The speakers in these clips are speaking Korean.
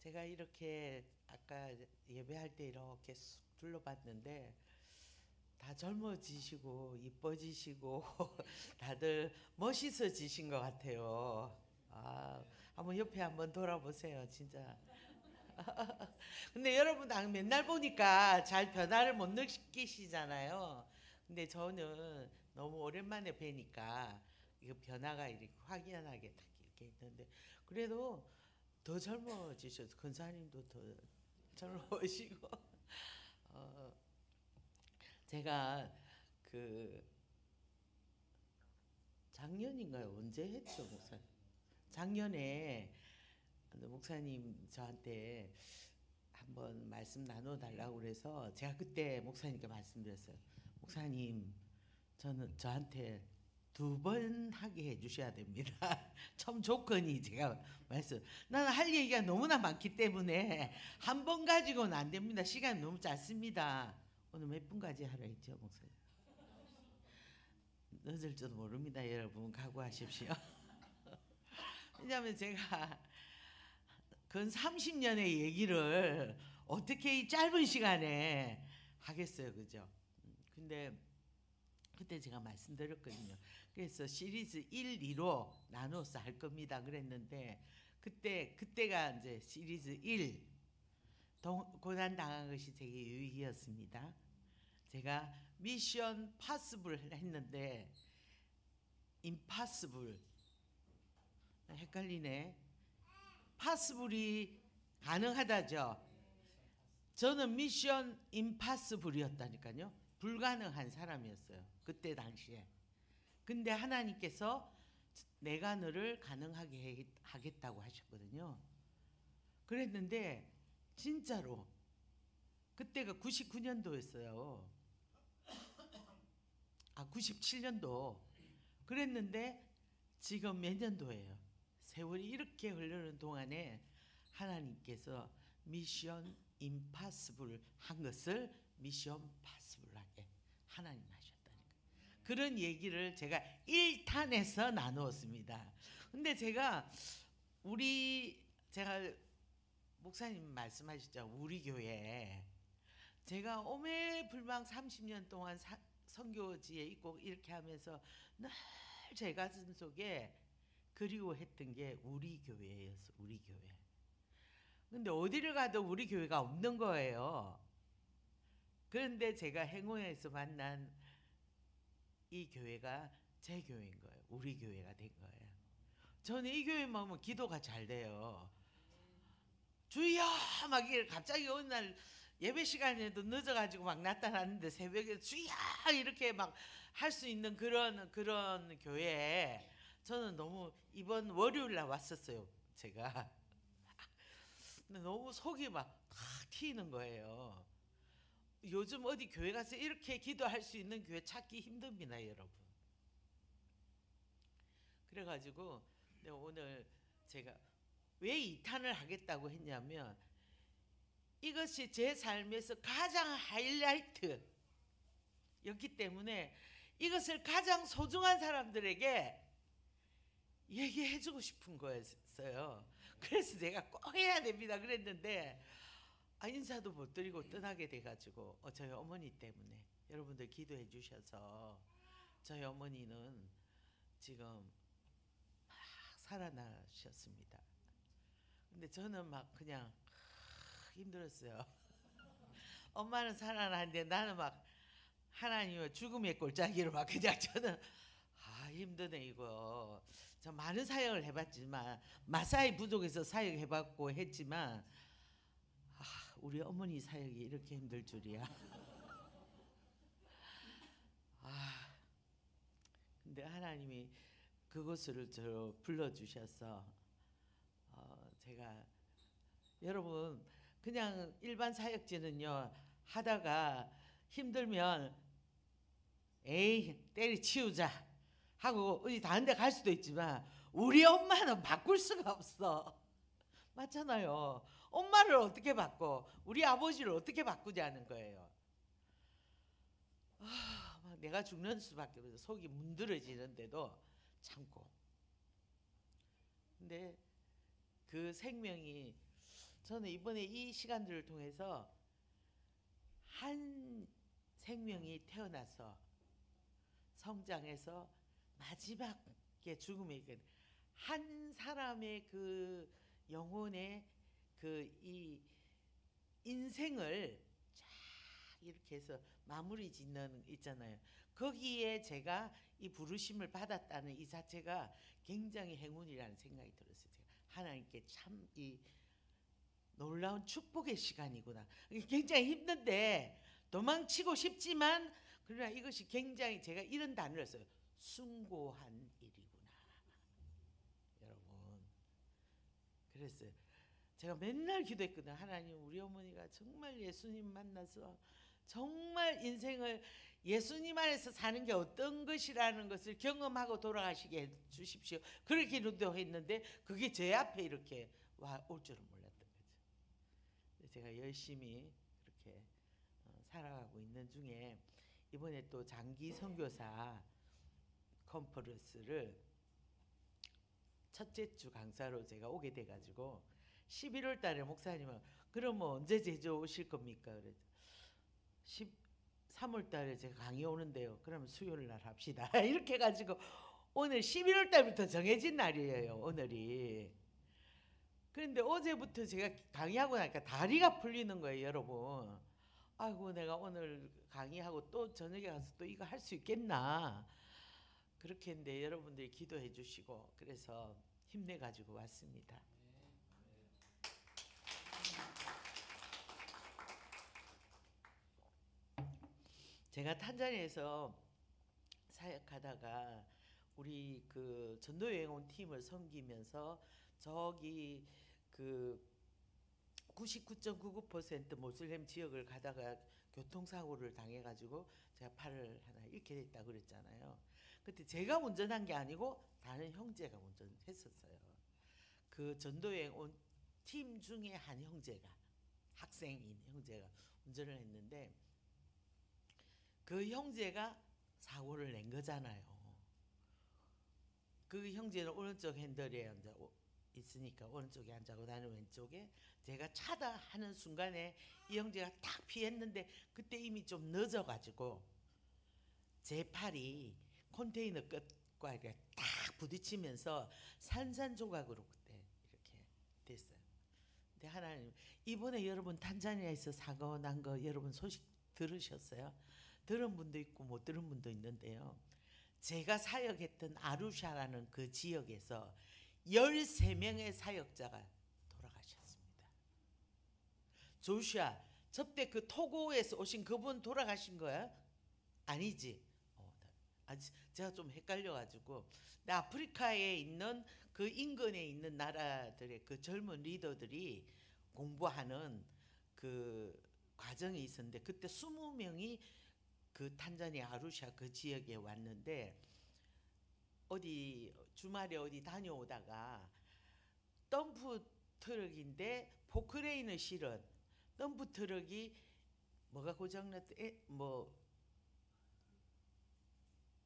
제가 이렇게 아까 예배할 때 이렇게 쑥 둘러봤는데 다 젊어지시고 이뻐지시고 다들 멋있어지신 것 같아요. 한번 옆에 한번 돌아보세요, 진짜. 근데 여러분 맨날 보니까 잘 변화를 못 느끼시잖아요. 근데 저는 너무 오랜만에 뵈니까 이거 변화가 이렇게 확연하게 딱 이렇게 있는데 그래도 더 젊어지셔서 근사님도 더 젊어지고 어, 제가 그 작년인가요? 언제 했죠, 목사님? 작년에 목사님 저한테 한번 말씀 나눠달라고 그래서 제가 그때 목사님께 말씀드렸어요. 목사님, 저한테 2번 하게 해주셔야 됩니다. 처음 조건이 제가 나는 할 얘기가 너무나 많기 때문에 한 번 가지고는 안 됩니다. 시간이 너무 짧습니다. 오늘 몇 분까지 하라 했죠, 목사님? 늦을지도 모릅니다, 여러분. 각오하십시오. 왜냐하면 제가 근 30년의 얘기를 어떻게 이 짧은 시간에 하겠어요, 그죠? 근데 그때 제가 말씀드렸거든요. 그래서 시리즈 1, 2로 나눠서 할 겁니다. 그랬는데 그때가 이제 시리즈 1 고난 당한 것이 제게 유익이었습니다. 제가 미션 파스블 했는데 임파스블 헷갈리네. 파스블이 가능하다죠. 저는 미션 임파스블이었다니까요. 불가능한 사람이었어요. 그때 당시에. 근데 하나님께서 내가 너를 가능하게 하겠다고 하셨거든요. 그랬는데 진짜로 그때가 99년도였어요. 97년도. 그랬는데 지금 몇 년도예요? 세월이 이렇게 흐르는 동안에 하나님께서 미션 임파서블 한 것을 미션 파서블하게 하나님 하셨다니까. 그런 얘기를 제가 1탄에서 나누었습니다. 근데 제가 목사님 말씀하셨죠. 우리 교회 제가 오매불망 30년 동안 선교지에 있고 이렇게 하면서 늘 제 가슴 속에 그리워했던 게 우리 교회였어. 우리 교회. 근데 어디를 가도 우리 교회가 없는 거예요. 그런데 제가 행운에서 만난 이 교회가 제 교회인 거예요. 우리 교회가 된 거예요. 저는 이 교회만 오면 기도가 잘 돼요. 주여 막 갑자기 어느 날 예배 시간에도 늦어가지고 막 나타났는데 새벽에 주여 이렇게 막 할 수 있는 그런 교회에 저는 너무 이번 월요일 날 왔었어요. 제가 근데 너무 속이 막 튀는 거예요. 요즘 어디 교회 가서 이렇게 기도할 수 있는 교회 찾기 힘듭니다, 여러분. 그래가지고 오늘 제가 왜 2탄을 하겠다고 했냐면 이것이 제 삶에서 가장 하이라이트였기 때문에 이것을 가장 소중한 사람들에게 얘기해주고 싶은 거였어요. 그래서 제가 꼭 해야 됩니다 그랬는데 인사도 못 드리고 떠나게 돼가지고 저희 어머니 때문에 여러분들 기도해 주셔서 저희 어머니는 지금 막 살아나셨습니다. 근데 저는 막 그냥 힘들었어요. 엄마는 살아나는데 나는 막 하나님의 죽음의 골짜기로 막 그냥 저는 힘드네 이거. 저 많은 사역을 해봤지만 마사이 부족에서 사역해봤고 했지만 우리 어머니 사역이 이렇게 힘들 줄이야. 근데 하나님이 그곳을 저 불러주셔서 제가 여러분 그냥 일반 사역지는요 하다가 힘들면 에이 때리치우자 하고 어디 다른 데 갈 수도 있지만 우리 엄마는 바꿀 수가 없어. 맞잖아요. 엄마를 어떻게 바꿔? 우리 아버지를 어떻게 바꾸자는 거예요. 막 내가 죽는 수밖에 없어. 속이 문드러지는데도 참고. 근데 그 생명이 저는 이번에 이 시간들을 통해서 한 생명이 태어나서 성장해서 마지막에 죽음에 이르는 한 사람의 그 영혼의 그 이 인생을 쫙 이렇게 해서 마무리 짓는 있잖아요. 거기에 제가 이 부르심을 받았다는 이 자체가 굉장히 행운이라는 생각이 들었어요. 제가 하나님께 참 이 놀라운 축복의 시간이구나. 굉장히 힘든데 도망치고 싶지만 그러나 이것이 굉장히 제가 이런 단어를 써요. 숭고한 일이구나. 여러분. 그랬어요. 제가 맨날 기도했거든요. 하나님, 우리 어머니가 정말 예수님 만나서 정말 인생을 예수님 안에서 사는 게 어떤 것이라는 것을 경험하고 돌아가시게 해 주십시오. 그렇게 기도했는데 그게 제 앞에 이렇게 올 줄은 몰랐던 거죠. 제가 열심히 그렇게 살아가고 있는 중에 이번에 또 장기 선교사 컨퍼런스를 첫째 주 강사로 제가 오게 돼가지고 11월 달에 목사님은 그럼 뭐 언제 제주 오실 겁니까? 그래 13월 달에 제가 강의 오는데요. 그러면 수요일 날 합시다. 이렇게 해가지고 오늘 11월 달부터 정해진 날이에요. 오늘이. 그런데 어제부터 제가 강의하고 나니까 다리가 풀리는 거예요, 여러분. 아이고 내가 오늘 강의하고 또 저녁에 가서 또 이거 할 수 있겠나. 그렇게 했는데 여러분들이 기도해 주시고 그래서 힘내가지고 왔습니다. 제가 탄자니아에서 사역하다가 우리 그 전도여행원 팀을 섬기면서 저기 그 99.99% 모슬렘 지역을 가다가 교통사고를 당해가지고 제가 팔을 하나 잃게 됐다 그랬잖아요. 그때 제가 운전한 게 아니고 다른 형제가 운전했었어요. 그 전도여행 온 팀 중에 한 형제가 학생인 형제가 운전을 했는데 그 형제가 사고를 낸 거잖아요. 그 형제는 오른쪽 핸들에 앉아 있으니까 오른쪽에 앉아고 나는 왼쪽에 제가 차다하는 순간에 이 형제가 딱 피했는데 그때 이미 좀 늦어가지고 제 팔이 컨테이너 끝과 이렇게 딱 부딪히면서 산산조각으로 그때 이렇게 됐어요. 근데 하나님 이번에 여러분 탄자니아에서 사고 난 거 여러분 소식 들으셨어요? 들은 분도 있고 못 들은 분도 있는데요. 제가 사역했던 아루샤라는 그 지역에서 13명의 사역자가 돌아가셨습니다. 조슈아, 저때 그 토고에서 오신 그분 돌아가신 거야? 아니지. 제가 좀 헷갈려가지고 아프리카에 있는 그 인근에 있는 나라들의 그 젊은 리더들이 공부하는 그 과정이 있었는데 그때 20명이 그 탄자니아 아루샤 그 지역에 왔는데 어디 주말에 어디 다녀오다가 덤프 트럭인데 포크레인을 실은 덤프 트럭이 뭐가 고장났대 뭐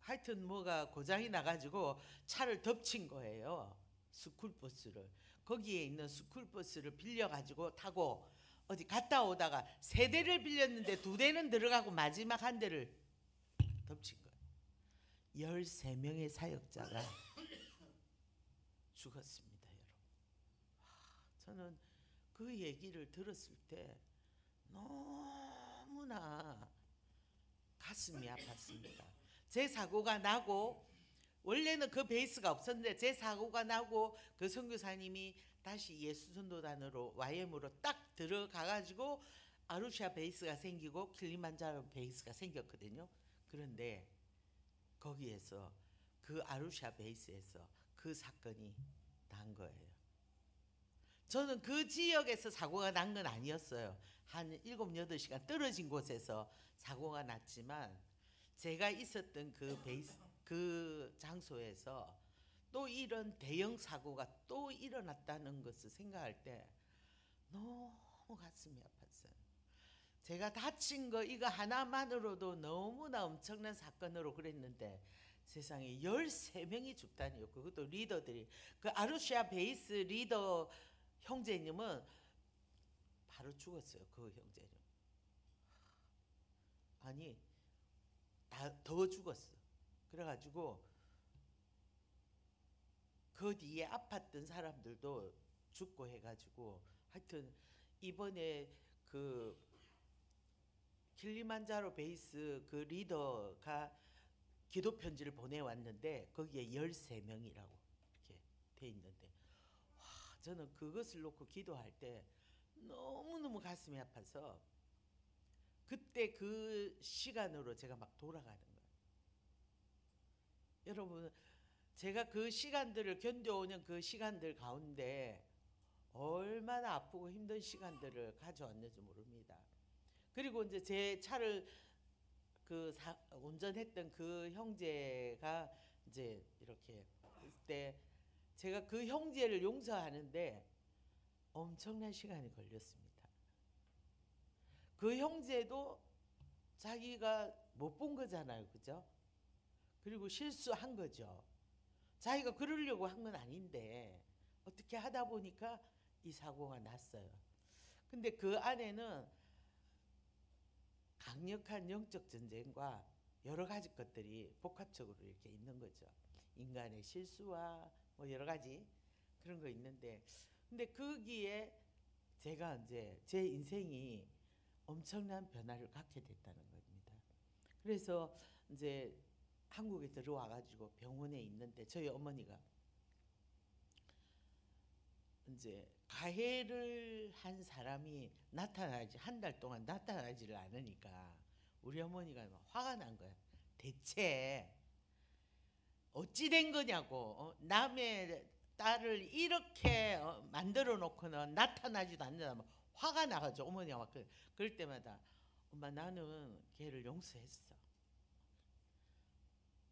하여튼 뭐가 고장이 나가지고 차를 덮친 거예요. 스쿨버스를. 거기에 있는 스쿨버스를 빌려가지고 타고 어디 갔다 오다가 3대를 빌렸는데 2대는 들어가고 마지막 한 대를 덮친 거예요. 13명의 사역자가 죽었습니다, 여러분. 저는 그 얘기를 들었을 때 너무나 가슴이 아팠습니다. 제 사고가 나고 원래는 그 베이스가 없었는데 제 사고가 나고 그 선교사님이 다시 예수전도단으로 YM으로 딱 들어가가지고 아루샤 베이스가 생기고 킬리만자로 베이스가 생겼거든요. 그런데 거기에서 그 아루샤 베이스에서 그 사건이 난 거예요. 저는 그 지역에서 사고가 난 건 아니었어요. 한 7, 8시간 떨어진 곳에서 사고가 났지만 제가 있었던 그 베이스 그 장소에서 또 이런 대형 사고가 또 일어났다는 것을 생각할 때 너무 가슴이 아팠어요. 제가 다친 거 이거 하나만으로도 너무나 엄청난 사건으로 그랬는데 세상에 13명이 죽다니요. 그것도 리더들이. 그 아루샤 베이스 리더 형제님은 바로 죽었어요. 그 형제는. 아니 더 죽었어. 그래가지고 그 뒤에 아팠던 사람들도 죽고 해가지고 하여튼 이번에 그 킬리만자로 베이스 그 리더가 기도 편지를 보내왔는데 거기에 13명이라고 이렇게 돼 있는데, 와, 저는 그것을 놓고 기도할 때 너무너무 가슴이 아파서 그때 그 시간으로 제가 막 돌아가는 거예요. 여러분, 제가 그 시간들을 견뎌오는 그 시간들 가운데 얼마나 아프고 힘든 시간들을 가져왔는지 모릅니다. 그리고 이제 제 차를 운전했던 그 형제가 이제 이렇게 그때 제가 그 형제를 용서하는데 엄청난 시간이 걸렸습니다. 그 형제도 자기가 못 본 거잖아요, 그죠? 그리고 실수한 거죠. 자기가 그러려고 한 건 아닌데 어떻게 하다 보니까 이 사고가 났어요. 근데 그 안에는 강력한 영적 전쟁과 여러 가지 것들이 복합적으로 이렇게 있는 거죠. 인간의 실수와 뭐 여러 가지 그런 거 있는데, 근데 거기에 제가 이제 제 인생이 엄청난 변화를 갖게 됐다는 겁니다. 그래서 이제 한국에 들어와 가지고 병원에 있는데 저희 어머니가 이제 가해를 한 사람이 나타나지 한 달 동안 나타나지를 않으니까 우리 어머니가 막 화가 난 거야. 대체 어찌 된 거냐고. 남의 딸을 이렇게 만들어 놓고는 나타나지도 않는다. 막 화가 나가지고 어머니가 막 그럴 때마다 엄마 나는 걔를 용서했어.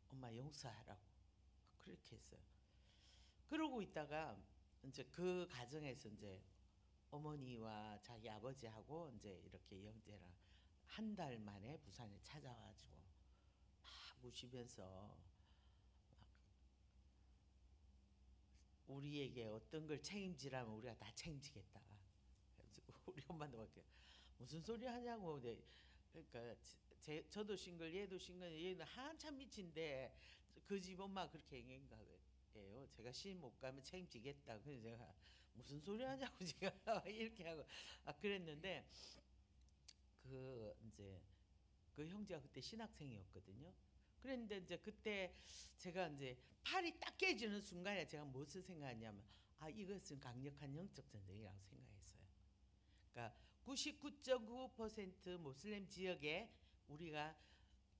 엄마 용서하라고 그렇게 했어요. 그러고 있다가 이제 그 가정에서 이제 어머니와 자기 아버지하고 이제 이렇게 영재랑 한 달 만에 부산에 찾아와가지고 막 우시면서 막 우리에게 어떤 걸 책임지라면 우리가 다 책임지겠다. 우리 엄마도 막 무슨 소리 하냐고. 그러니까 저도 싱글 얘도 싱글, 얘는 한참 미친데 그 집 엄마 그렇게 얘기한가 예요. 제가 시집 못 가면 책임지겠다. 그래서 제가 무슨 소리 하냐고 제가 이렇게 하고 그랬는데 그 이제 그 형제가 그때 신학생이었거든요. 그런데 이제 그때 제가 이제 팔이 딱 깨지는 순간에 제가 무엇을 생각했냐면 이것은 강력한 영적 전쟁이라고 생각했어요. 그러니까 99.9% 모슬렘 지역에 우리가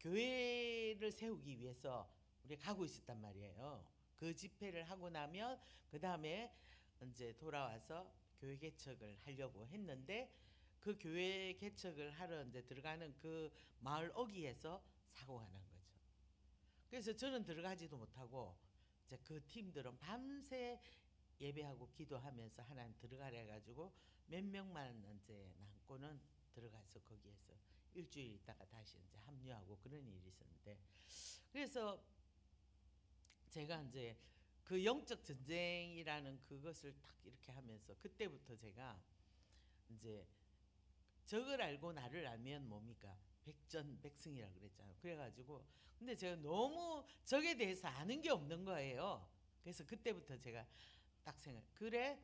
교회를 세우기 위해서 우리가 가고 있었단 말이에요. 그 집회를 하고 나면 그 다음에 이제 돌아와서 교회 개척을 하려고 했는데 그 교회 개척을 하러 이제 들어가는 그 마을 어귀에서 사고가 난 거죠. 그래서 저는 들어가지도 못하고 이제 그 팀들은 밤새 예배하고 기도하면서 하나님 들어가려 해가지고 몇 명만 이제 남고는 들어가서 거기에서 일주일 있다가 다시 이제 합류하고 그런 일이 있었는데, 그래서 제가 이제 그 영적 전쟁이라는 그것을 딱 이렇게 하면서 그때부터 제가 이제 적을 알고 나를 알면 뭡니까? 백전백승이라고 그랬잖아요. 그래가지고 근데 제가 너무 적에 대해서 아는 게 없는 거예요. 그래서 그때부터 제가 딱 생각, 그래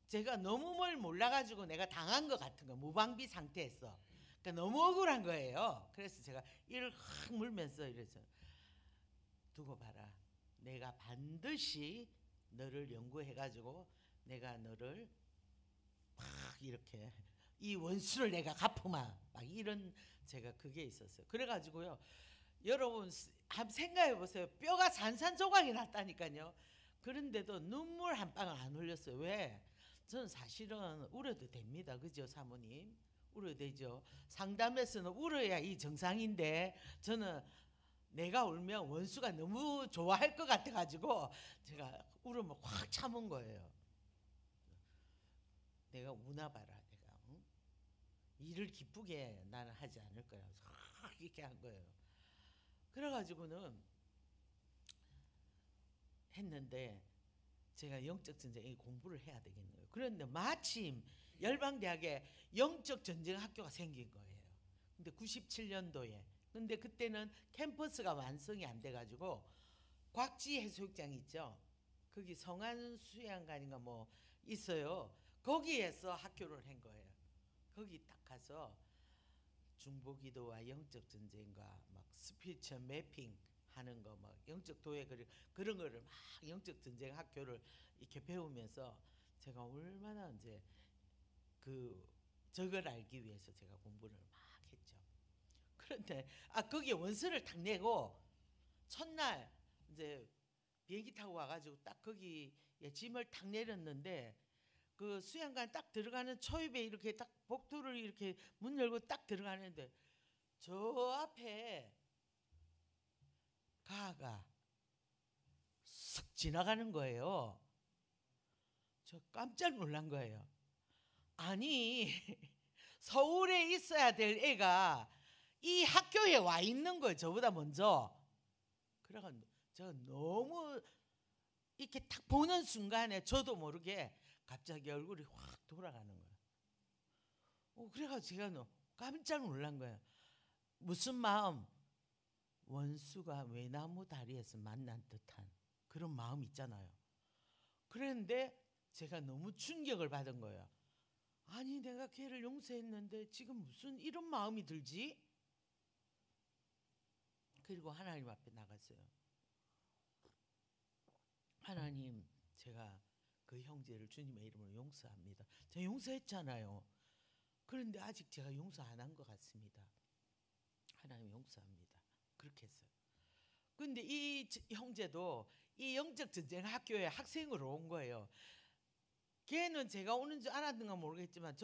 제가 너무 뭘 몰라가지고 내가 당한 것 같은 거, 무방비 상태에서. 그러니까 너무 억울한 거예요. 그래서 제가 이를 확 물면서 이래서 두고 봐라. 내가 반드시 너를 연구해가지고 내가 너를 막 이렇게 이 원수를 내가 갚으마. 막 이런 제가 그게 있었어요. 그래가지고요. 여러분 한번 생각해 보세요. 뼈가 산산조각이 났다니까요. 그런데도 눈물 한 방울 안 흘렸어요. 왜? 저는 사실은 울어도 됩니다. 그죠, 사모님? 울어도 되죠. 상담에서는 울어야 이 정상인데 저는 내가 울면 원수가 너무 좋아할 것 같아가지고 제가 울으면 확 참은 거예요. 내가 우나 봐라. 내가 일을 기쁘게 나는 하지 않을 거야. 확 이렇게 한 거예요. 그래가지고는 했는데 제가 영적 전쟁에 공부를 해야 되겠는 거예요. 그런데 마침 열방대학에 영적 전쟁 학교가 생긴 거예요. 근데 97년도에. 근데 그때는 캠퍼스가 완성이 안 돼가지고 곽지 해수욕장 있죠. 거기 성안 수양관인가 뭐 있어요. 거기에서 학교를 한 거예요. 거기 딱 가서 중보기도와 영적 전쟁과 막 스피처 매핑 하는 거, 막 영적 도예 그런 거를 막 영적 전쟁 학교를 이렇게 배우면서 제가 얼마나 이제 그 저걸 알기 위해서 제가 공부를 막 했죠. 그런데 거기에 원서를 탁 내고 첫날 이제 비행기 타고 와가지고 딱 거기에 짐을 탁 내렸는데 그 수양관 딱 들어가는 초입에 이렇게 딱 복도를 이렇게 문 열고 딱 들어가는데 저 앞에 가가 쓱 지나가는 거예요. 저 깜짝 놀란 거예요. 아니 서울에 있어야 될 애가 이 학교에 와 있는 거예요. 저보다 먼저. 그래가지고 제가 너무 이렇게 딱 보는 순간에 저도 모르게 갑자기 얼굴이 확 돌아가는 거예요. 그래가지고 제가 깜짝 놀란 거예요. 무슨 마음? 원수가 외나무 다리에서 만난 듯한 그런 마음 있잖아요. 그런데 제가 너무 충격을 받은 거예요. 아니 내가 걔를 용서했는데 지금 무슨 이런 마음이 들지? 그리고 하나님 앞에 나갔어요. 하나님, 제가 그 형제를 주님의 이름으로 용서합니다. 제가 용서했잖아요. 그런데 아직 제가 용서 안 한 것 같습니다. 하나님 용서합니다. 그렇게 했어요. 근데 이 형제도 이 영적 전쟁 학교에 학생으로 온 거예요. 걔는 제가 오는 줄 알았는가 모르겠지만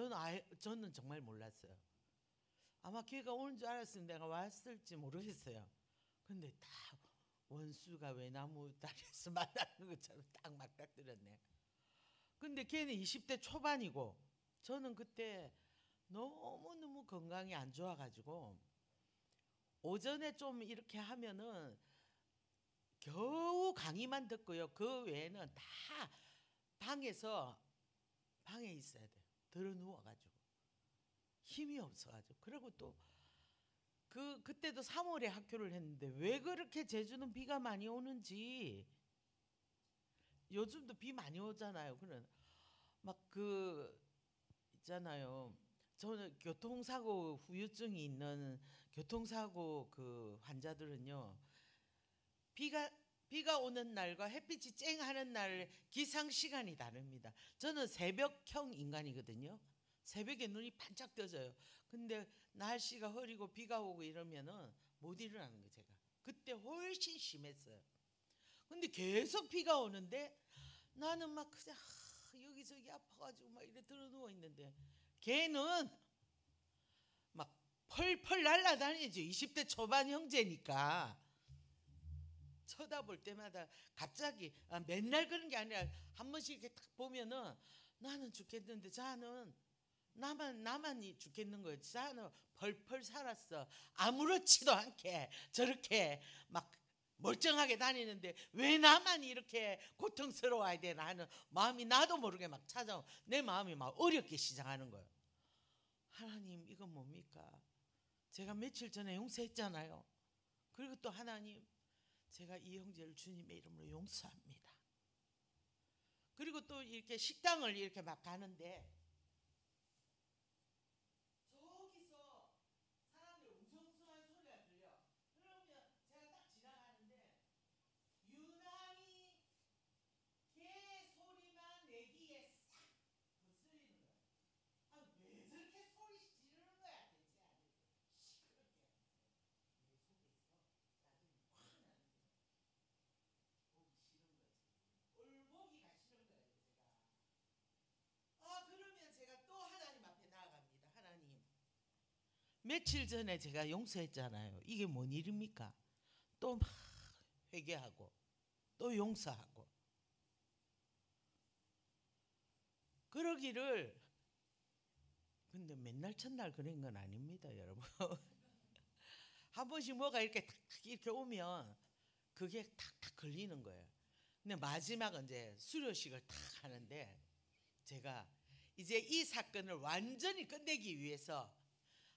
저는 정말 몰랐어요. 아마 걔가 오는 줄 알았으면 내가 왔을지 모르겠어요. 근데 다 원수가 외나무 다리에서 만나는 것처럼 딱 맞닥뜨렸네. 근데 걔는 20대 초반이고 저는 그때 너무너무 건강이 안 좋아가지고 오전에 좀 이렇게 하면은 겨우 강의만 듣고요. 그 외에는 다 방에 있어야 돼요. 들어 누워가지고 힘이 없어가지고. 그리고 또 그때도 3월에 학교를 했는데 왜 그렇게 제주는 비가 많이 오는지, 요즘도 비 많이 오잖아요. 그런 막 있잖아요. 저는 교통사고 후유증이 있는 교통사고 그 환자들은요, 비가 오는 날과 햇빛이 쨍하는 날 기상 시간이 다릅니다. 저는 새벽형 인간이거든요. 새벽에 눈이 반짝 떠져요. 근데 날씨가 흐리고 비가 오고 이러면은 못 일어나는 거예요. 제가 그때 훨씬 심했어요. 근데 계속 비가 오는데 나는 막 그냥 여기저기 아파가지고 막 이래 들어 누워 있는데 걔는 막 펄펄 날아다니죠. 20대 초반 형제니까. 쳐다볼 때마다 갑자기 맨날 그런 게 아니라 한 번씩 이렇게 딱 보면은 나는 죽겠는데 자는 나만 죽겠는 거예요. 자는 펄펄 살았어. 아무렇지도 않게 저렇게 막 멀쩡하게 다니는데 왜 나만 이렇게 고통스러워야 되나 하는 마음이 나도 모르게 막 찾아오. 내 마음이 막 어렵게 시작하는 거예요. 하나님, 이건 뭡니까? 제가 며칠 전에 용서했잖아요. 그리고 또 하나님, 제가 이 형제를 주님의 이름으로 용서합니다. 그리고 또 이렇게 식당을 이렇게 막 가는데 저기서 사람들 웅성웅성한 소리가 들려. 그러면 제가 딱 지나가는데 유난히 개 소리만 내기에 싹 거슬리는 거야. 왜 저렇게 소리 지르는 거야 대체 하면서 시끄럽게 내 속에서 짜증이 확 나는 거야. 보기 싫은 거지. 꼴보기가 싫은 거예요 제가. 그러면 제가 또 하나님 앞에 나아갑니다. 하나님, 며칠 전에 제가 용서했잖아요. 이게 뭔 일입니까? 또 막 회개하고 또 용서하고 그러기를. 근데 맨날 첫날 그런 건 아닙니다, 여러분. 한 번씩 뭐가 이렇게 탁탁 이렇게 오면 그게 탁탁 걸리는 거예요. 근데 마지막은 이제 수료식을 탁 하는데 제가 이제 이 사건을 완전히 끝내기 위해서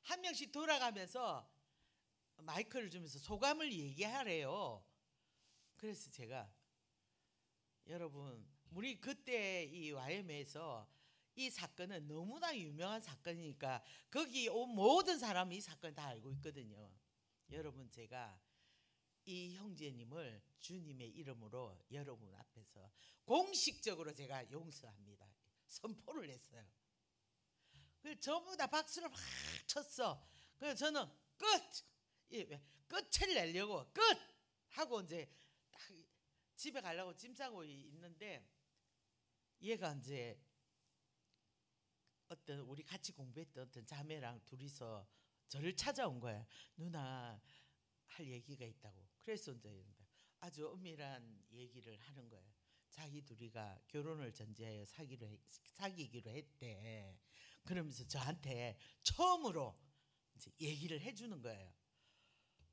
한 명씩 돌아가면서 마이크를 주면서 소감을 얘기하래요. 그래서 제가 여러분 우리 그때 이 YM에서 이 사건은 너무나 유명한 사건이니까 거기 온 모든 사람이 이 사건 다 알고 있거든요. 여러분 제가 이 형제님을 주님의 이름으로 여러분 앞에서 공식적으로 제가 용서합니다. 선포를 했어요. 그래서 전부 다 박수를 막 쳤어. 그래서 저는 끝을 내려고 끝 하고 이제 딱 집에 가려고 짐 싸고 있는데 얘가 이제 어떤 우리 같이 공부했던 어떤 자매랑 둘이서 저를 찾아온 거야. 누나 할 얘기가 있다고. 그래서 이제 아주 엄밀한 얘기를 하는 거예요. 자기 둘이가 결혼을 전제하여 사귀기로 했대. 그러면서 저한테 처음으로 이제 얘기를 해주는 거예요.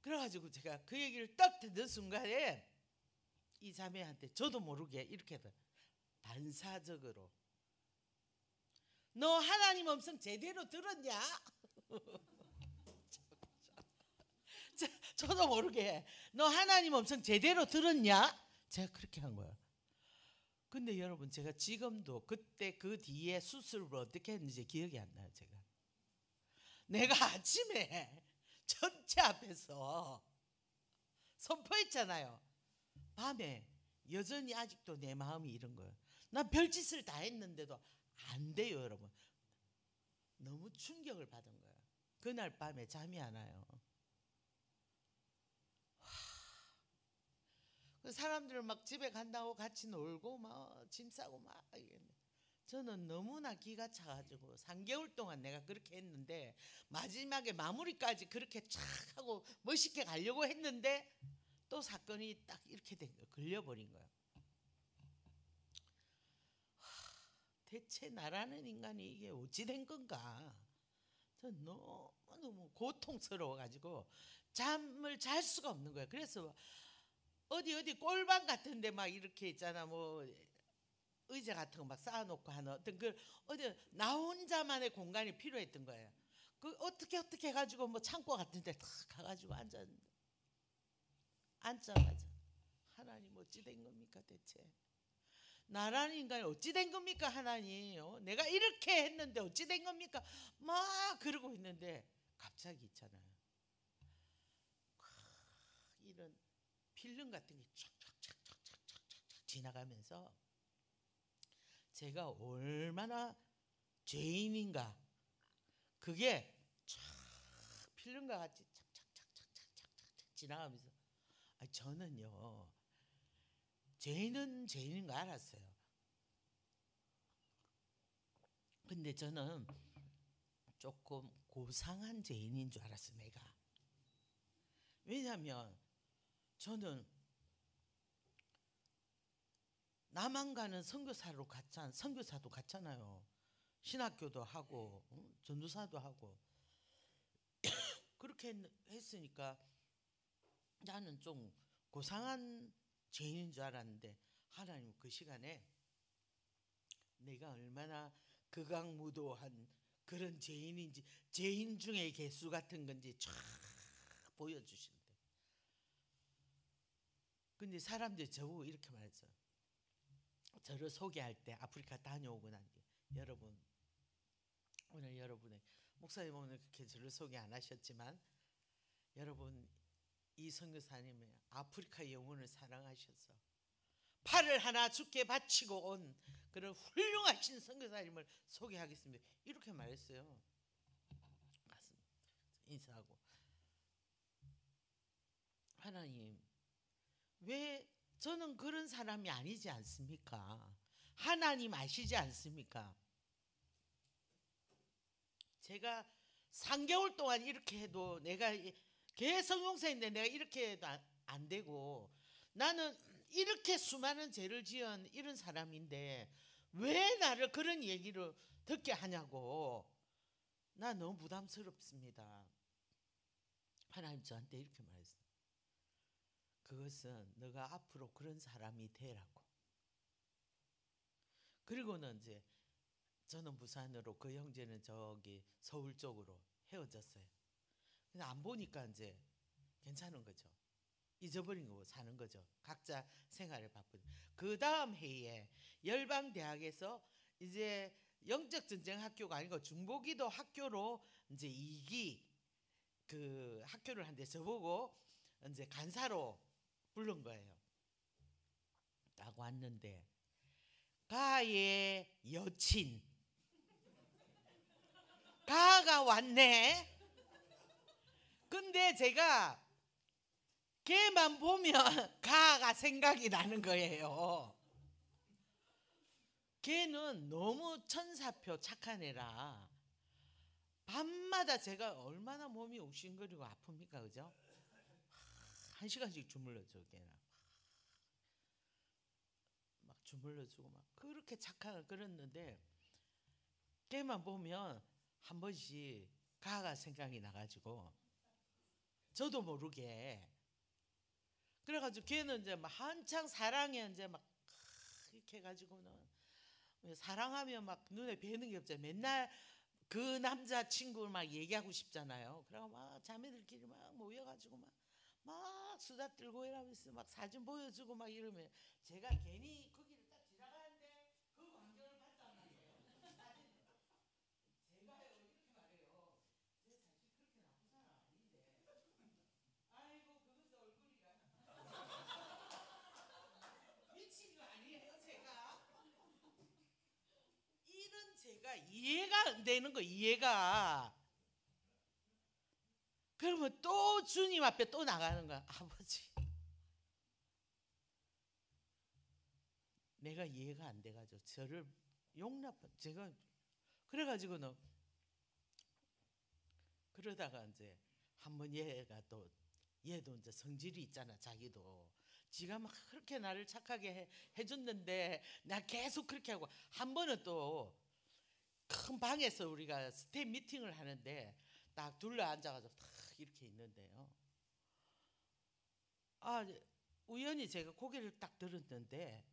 그래가지고 제가 그 얘기를 딱 듣는 순간에 이 자매한테 저도 모르게 이렇게 반사적으로 너 하나님 음성 제대로 들었냐? 저도 모르게 너 하나님 음성 제대로 들었냐? 제가 그렇게 한 거예요. 근데 여러분 제가 지금도 그때 그 뒤에 수술을 어떻게 했는지 기억이 안 나요. 제가 내가 아침에 전체 앞에서 선포했잖아요. 밤에 여전히 아직도 내 마음이 이런 거예요. 난 별짓을 다 했는데도 안 돼요. 여러분 너무 충격을 받은 거예요. 그날 밤에 잠이 안 와요. 사람들 막 집에 간다고 같이 놀고 막 짐 싸고 막 저는 너무나 기가 차가지고 3개월 동안 내가 그렇게 했는데 마지막에 마무리까지 그렇게 촥 하고 멋있게 가려고 했는데 또 사건이 딱 이렇게 된 거예요. 걸려버린 거예요. 대체 나라는 인간이 이게 어찌 된 건가? 전 너무너무 고통스러워가지고 잠을 잘 수가 없는 거예요. 그래서 어디 꼴방 같은데 막 이렇게 있잖아. 뭐 의자 같은 거 막 쌓아놓고 하는 어떤 그 어디 나 혼자만의 공간이 필요했던 거예요. 그 어떻게 해가지고 뭐 창고 같은데 탁 가가지고 앉자마자 하나님 어찌 된 겁니까 대체? 나라는 인간이 어찌 된 겁니까 하나님? 내가 이렇게 했는데 어찌 된 겁니까? 막 그러고 있는데 갑자기 있잖아요. 이런 필름 같은 게 촥촥촥촥촥촥 지나가면서 제가 얼마나 죄인인가 그게 촥 필름과 같이 착착착착착착착 지나가면서 저는요 죄인은 죄인인 거 알았어요. 근데 저는 조금 고상한 죄인인 줄 알았어요. 내가 왜냐하면 저는 남한 가는 선교사도 갔잖아요. 신학교도 하고 전도사도 하고 그렇게 했으니까 나는 좀 고상한 죄인인 줄 알았는데 하나님 그 시간에 내가 얼마나 극악무도한 그런 죄인인지 죄인 중에 개수 같은 건지 쫙 보여주시는데 근데 사람들이 저보고 이렇게 말했어요. 저를 소개할 때 아프리카 다녀오고 난 뒤에 여러분 오늘 여러분의 목사님 오늘 그렇게 저를 소개 안 하셨지만 여러분 이 선교사님의 아프리카 영혼을 사랑하셔서 팔을 하나 주께 바치고 온 그런 훌륭하신 선교사님을 소개하겠습니다. 이렇게 말했어요. 가슴 인사하고 하나님 왜 저는 그런 사람이 아니지 않습니까? 하나님 아시지 않습니까? 제가 3개월 동안 이렇게 해도 내가 개성용사인데 내가 이렇게 해도 안 되고 나는 이렇게 수많은 죄를 지은 이런 사람인데 왜 나를 그런 얘기를 듣게 하냐고 나 너무 부담스럽습니다. 하나님 저한테 이렇게 말했어요. 그것은 너가 앞으로 그런 사람이 되라고 그리고는 이제 저는 부산으로, 그 형제는 저기 서울 쪽으로 헤어졌어요. 근데 안 보니까 이제 괜찮은 거죠. 잊어버린 거고 사는 거죠. 각자 생활을 바쁜. 그 다음 해에 열방대학에서 이제 영적 전쟁 학교가 아니고 중보기도 학교로 이제 2기 그 학교를 한데 저보고 이제 간사로 부른 거예요. 딱 왔는데 가의 여친 가가 왔네. 근데 제가 걔만 보면 가가 생각이 나는 거예요. 걔는 너무 천사표 착한 애라 밤마다 제가 얼마나 몸이 욱신거리고 아픕니까, 그죠? 1시간씩 주물러줘 걔는. 막 주물러주고 막 그렇게 착한 그랬는데 걔만 보면 한 번씩 가가 생각이 나가지고 저도 모르게 그래가지고 걔는 이제 막 한창 사랑에 이제 막 이렇게 해가지고는 사랑하면 막 눈에 뵈는 게 없잖아요. 맨날 그 남자 친구를 막 얘기하고 싶잖아요. 그래가 막 자매들끼리 막 모여가지고 막 수다 떨고 이러면서 막 사진 보여주고 막 이러면 제가 괜히 거기를 딱 지나가는데 그 광경을 봤단 말이에요. 사진 제가요 이렇게 말해요. 제 사실 그렇게 나쁜 사람 아닌데. 아이고 그것도 얼굴이라 미친 거 아니에요 제가. 이런 제가 이해가 안 되는 거 이해가. 그러면 또 주님 앞에 또 나가는 거야. 아버지 내가 이해가 안 돼가지고 저를 용납 제가 그래가지고는 그러다가 이제 한번 얘가 또 얘도 이제 성질이 있잖아. 자기도 지가 막 그렇게 나를 착하게 해줬는데 나 계속 그렇게 하고 한 번은 또 큰 방에서 우리가 스텝 미팅을 하는데 딱 둘러 앉아가지고 딱 이렇게 있는데요. 아 우연히 제가 고개를 딱 들었는데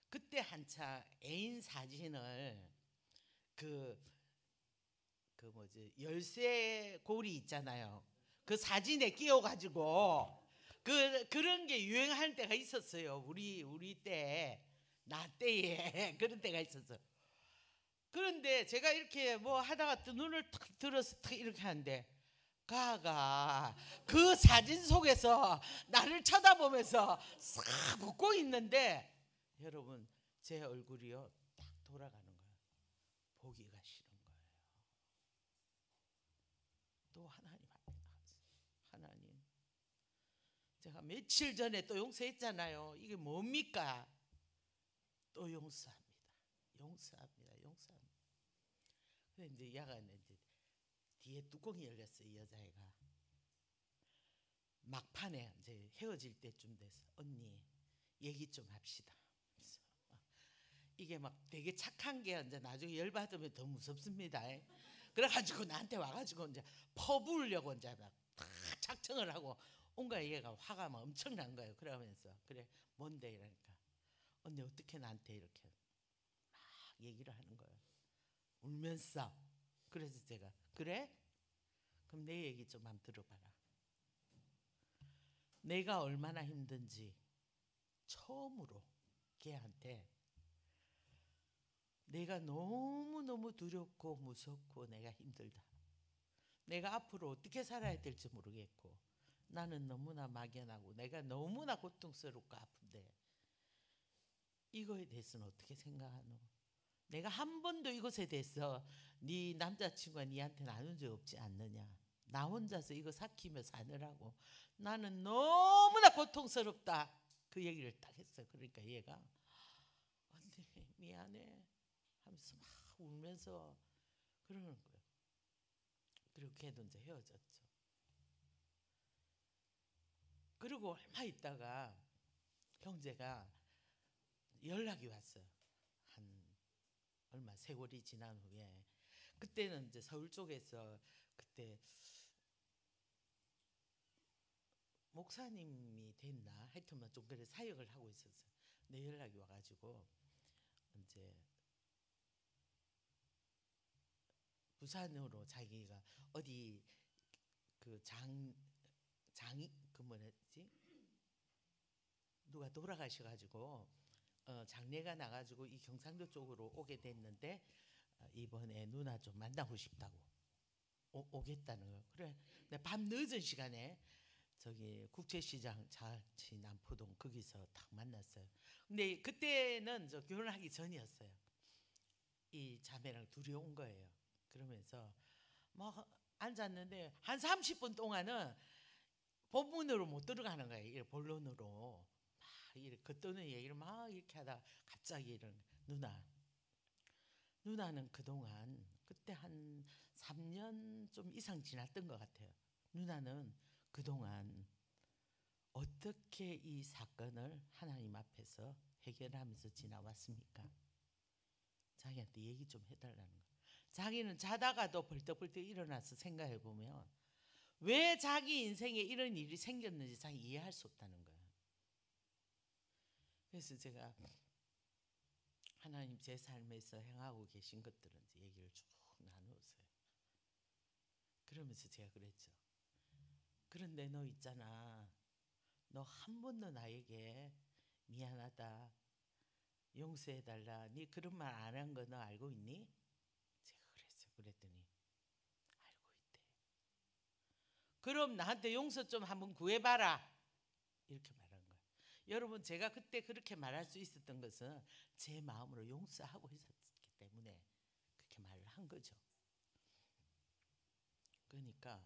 그때 한참 애인 사진을 그 뭐지 열쇠 고리 있잖아요. 그 사진에 끼워가지고 그런 게 유행할 때가 있었어요. 우리 때 나 때에 그런 때가 있었어. 그런데 제가 이렇게 뭐 하다가 또 눈을 탁 들어서 탁 이렇게 하는데 가가 그 사진 속에서 나를 쳐다보면서 싹 웃고 있는데 여러분 제 얼굴이요 딱 돌아가는 거예요. 보기가 싫은 거예요. 또 하나님 앞에 나갔어요. 하나님 제가 며칠 전에 또 용서했잖아요. 이게 뭡니까? 또 용서합니다. 용서합니다. 용서합니다. 근데 이제 야간 이제 뒤에 뚜껑이 열렸어요. 이 여자애가 막판에 이제 헤어질 때쯤 돼서 언니 얘기 좀 합시다. 이게 막 되게 착한 게 이제 나중에 열 받으면 더 무섭습니다. 그래가지고 나한테 와가지고 이제 퍼부으려고 이제 막 다 작정을 하고 온갖 얘가 화가 막 엄청난 거예요. 그러면서 그래 뭔데 이러니까 언니 어떻게 나한테 이렇게 막 얘기를 하는 거예요. 울면서. 그래서 제가 그래? 그럼 내 얘기 좀 한번 들어봐라. 내가 얼마나 힘든지 처음으로 걔한테 내가 너무너무 두렵고 무섭고 내가 힘들다. 내가 앞으로 어떻게 살아야 될지 모르겠고 나는 너무나 막연하고 내가 너무나 고통스럽고 아픈데 이거에 대해서는 어떻게 생각하노? 내가 한 번도 이것에 대해서 네 남자친구가 네한테 나눈 적 없지 않느냐? 나 혼자서 이거 삭히며 사느라고 나는 너무나 고통스럽다. 그 얘기를 딱 했어요. 그러니까 얘가 언니 미안해 하면서 막 울면서 그러는 거예요. 그리고 걔도 이제 헤어졌죠. 그리고 얼마 있다가 형제가 연락이 왔어요. 한 얼마 세월이 지난 후에 그때는 이제 서울 쪽에서 그때 목사님이 됐나 하여튼 좀 그래 사역을 하고 있었어요. 내 연락이 와가지고 이제 부산으로 자기가 어디 그 장이 그 뭐랬지 누가 돌아가셔가지고 장례가 나가지고 이 경상도 쪽으로 오게 됐는데 이번에 누나 좀 만나고 싶다고 오겠다는 거예요. 그래, 밤 늦은 시간에 저기 국제시장 자치 남포동 거기서 딱 만났어요. 근데 그때는 저 결혼하기 전이었어요. 이 자매랑 둘이 온 거예요. 그러면서 막 앉았는데 한 30분 동안은 본문으로 못 들어가는 거예요. 이렇게 본론으로 막 이렇게 겉도는 얘기를 막 이렇게 하다가 갑자기 이런 누나는 그동안 그때 한 3년 좀 이상 지났던 것 같아요. 누나는 그동안 어떻게 이 사건을 하나님 앞에서 해결하면서 지나왔습니까? 자기한테 얘기 좀 해달라는 거예요. 자기는 자다가도 벌떡벌떡 일어나서 생각해 보면 왜 자기 인생에 이런 일이 생겼는지 자기 이해할 수 없다는 거예요. 그래서 제가 하나님 제 삶에서 행하고 계신 것들은 얘기를 쭉 나누었어요. 그러면서 제가 그랬죠. 그런데 너 있잖아. 너 한 번도 나에게 미안하다, 용서해달라, 네 그런 말 안 한 거 너 알고 있니? 제가 그랬어요. 그랬더니 알고 있대. 그럼 나한테 용서 좀 한번 구해봐라. 이렇게 말한 거예요. 여러분 제가 그때 그렇게 말할 수 있었던 것은 제 마음으로 용서하고 있었기 때문에 그렇게 말을 한 거죠. 그러니까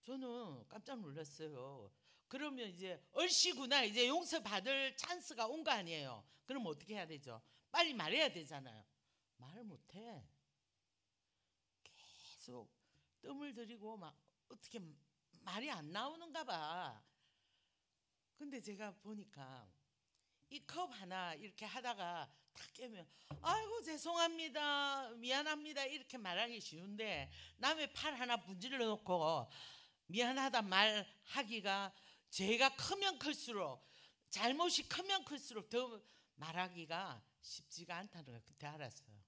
저는 깜짝 놀랐어요. 그러면 이제 얼씨구나 이제 용서받을 찬스가 온 거 아니에요. 그럼 어떻게 해야 되죠? 빨리 말해야 되잖아요. 말을 못해. 계속 뜸을 들이고 막 어떻게 말이 안 나오는가 봐. 근데 제가 보니까 이 컵 하나 이렇게 하다가 탁 깨면 아이고 죄송합니다 미안합니다 이렇게 말하기 쉬운데 남의 팔 하나 문질러 놓고 미안하다 말하기가 죄가 크면 클수록 잘못이 크면 클수록 더 말하기가 쉽지가 않다는 걸 그때 알았어요.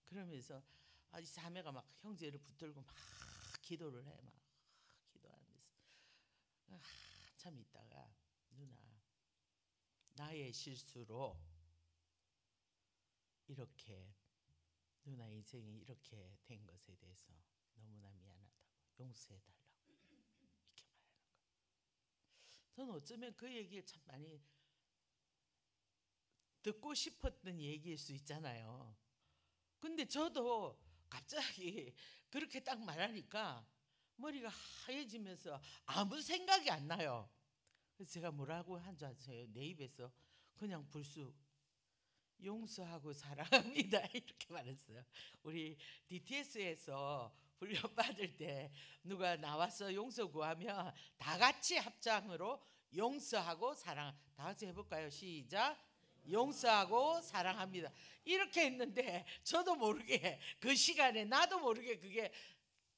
그러면서 이 자매가 막 형제를 붙들고 막 기도를 해. 막 기도하면서 한참 있다가 누나 나의 실수로 이렇게 누나 인생이 이렇게 된 것에 대해서 너무나 미안하다고 용서해달라고 이렇게 말하는 거예요. 저는 어쩌면 그 얘기를 참 많이 듣고 싶었던 얘기일 수 있잖아요. 근데 저도 갑자기 그렇게 딱 말하니까 머리가 하얘지면서 아무 생각이 안 나요. 그래서 제가 뭐라고 한 줄 아세요? 내 입에서 그냥 불쑥 용서하고 사랑합니다 이렇게 말했어요. 우리 DTS에서 훈련 받을 때 누가 나와서 용서 구하면 다 같이 합장으로 용서하고 사랑 다 같이 해볼까요? 시작. 용서하고 사랑합니다. 이렇게 했는데 저도 모르게 그 시간에 나도 모르게 그게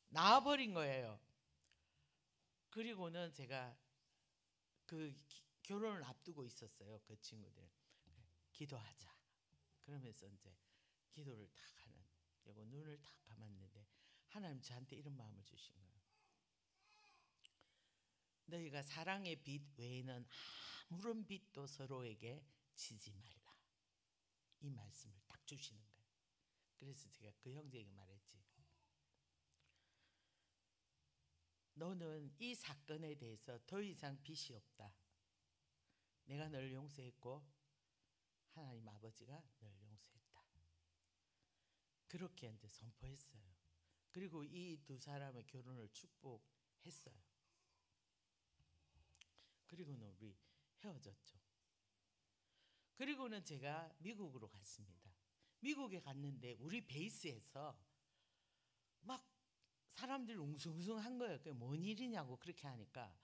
나와버린 거예요. 그리고는 제가 그 결혼을 앞두고 있었어요. 그 친구들 기도하자. 그러면서 이제 기도를 딱 하는 그리고 눈을 딱 감았는데 하나님 저한테 이런 마음을 주신 거예요. 너희가 사랑의 빛 외에는 아무런 빛도 서로에게 지지 말라. 이 말씀을 딱 주시는 거예요. 그래서 제가 그 형제에게 말했지. 너는 이 사건에 대해서 더 이상 빛이 없다. 내가 널 용서했고 하나님 아버지가 널 용서했다. 그렇게 이제 선포했어요. 그리고 이 두 사람의 결혼을 축복했어요. 그리고는 우리 헤어졌죠. 그리고는 제가 미국으로 갔습니다. 미국에 갔는데 우리 베이스에서 막 사람들이 웅성웅성한 거예요. 그게 뭔 일이냐고 그렇게 하니까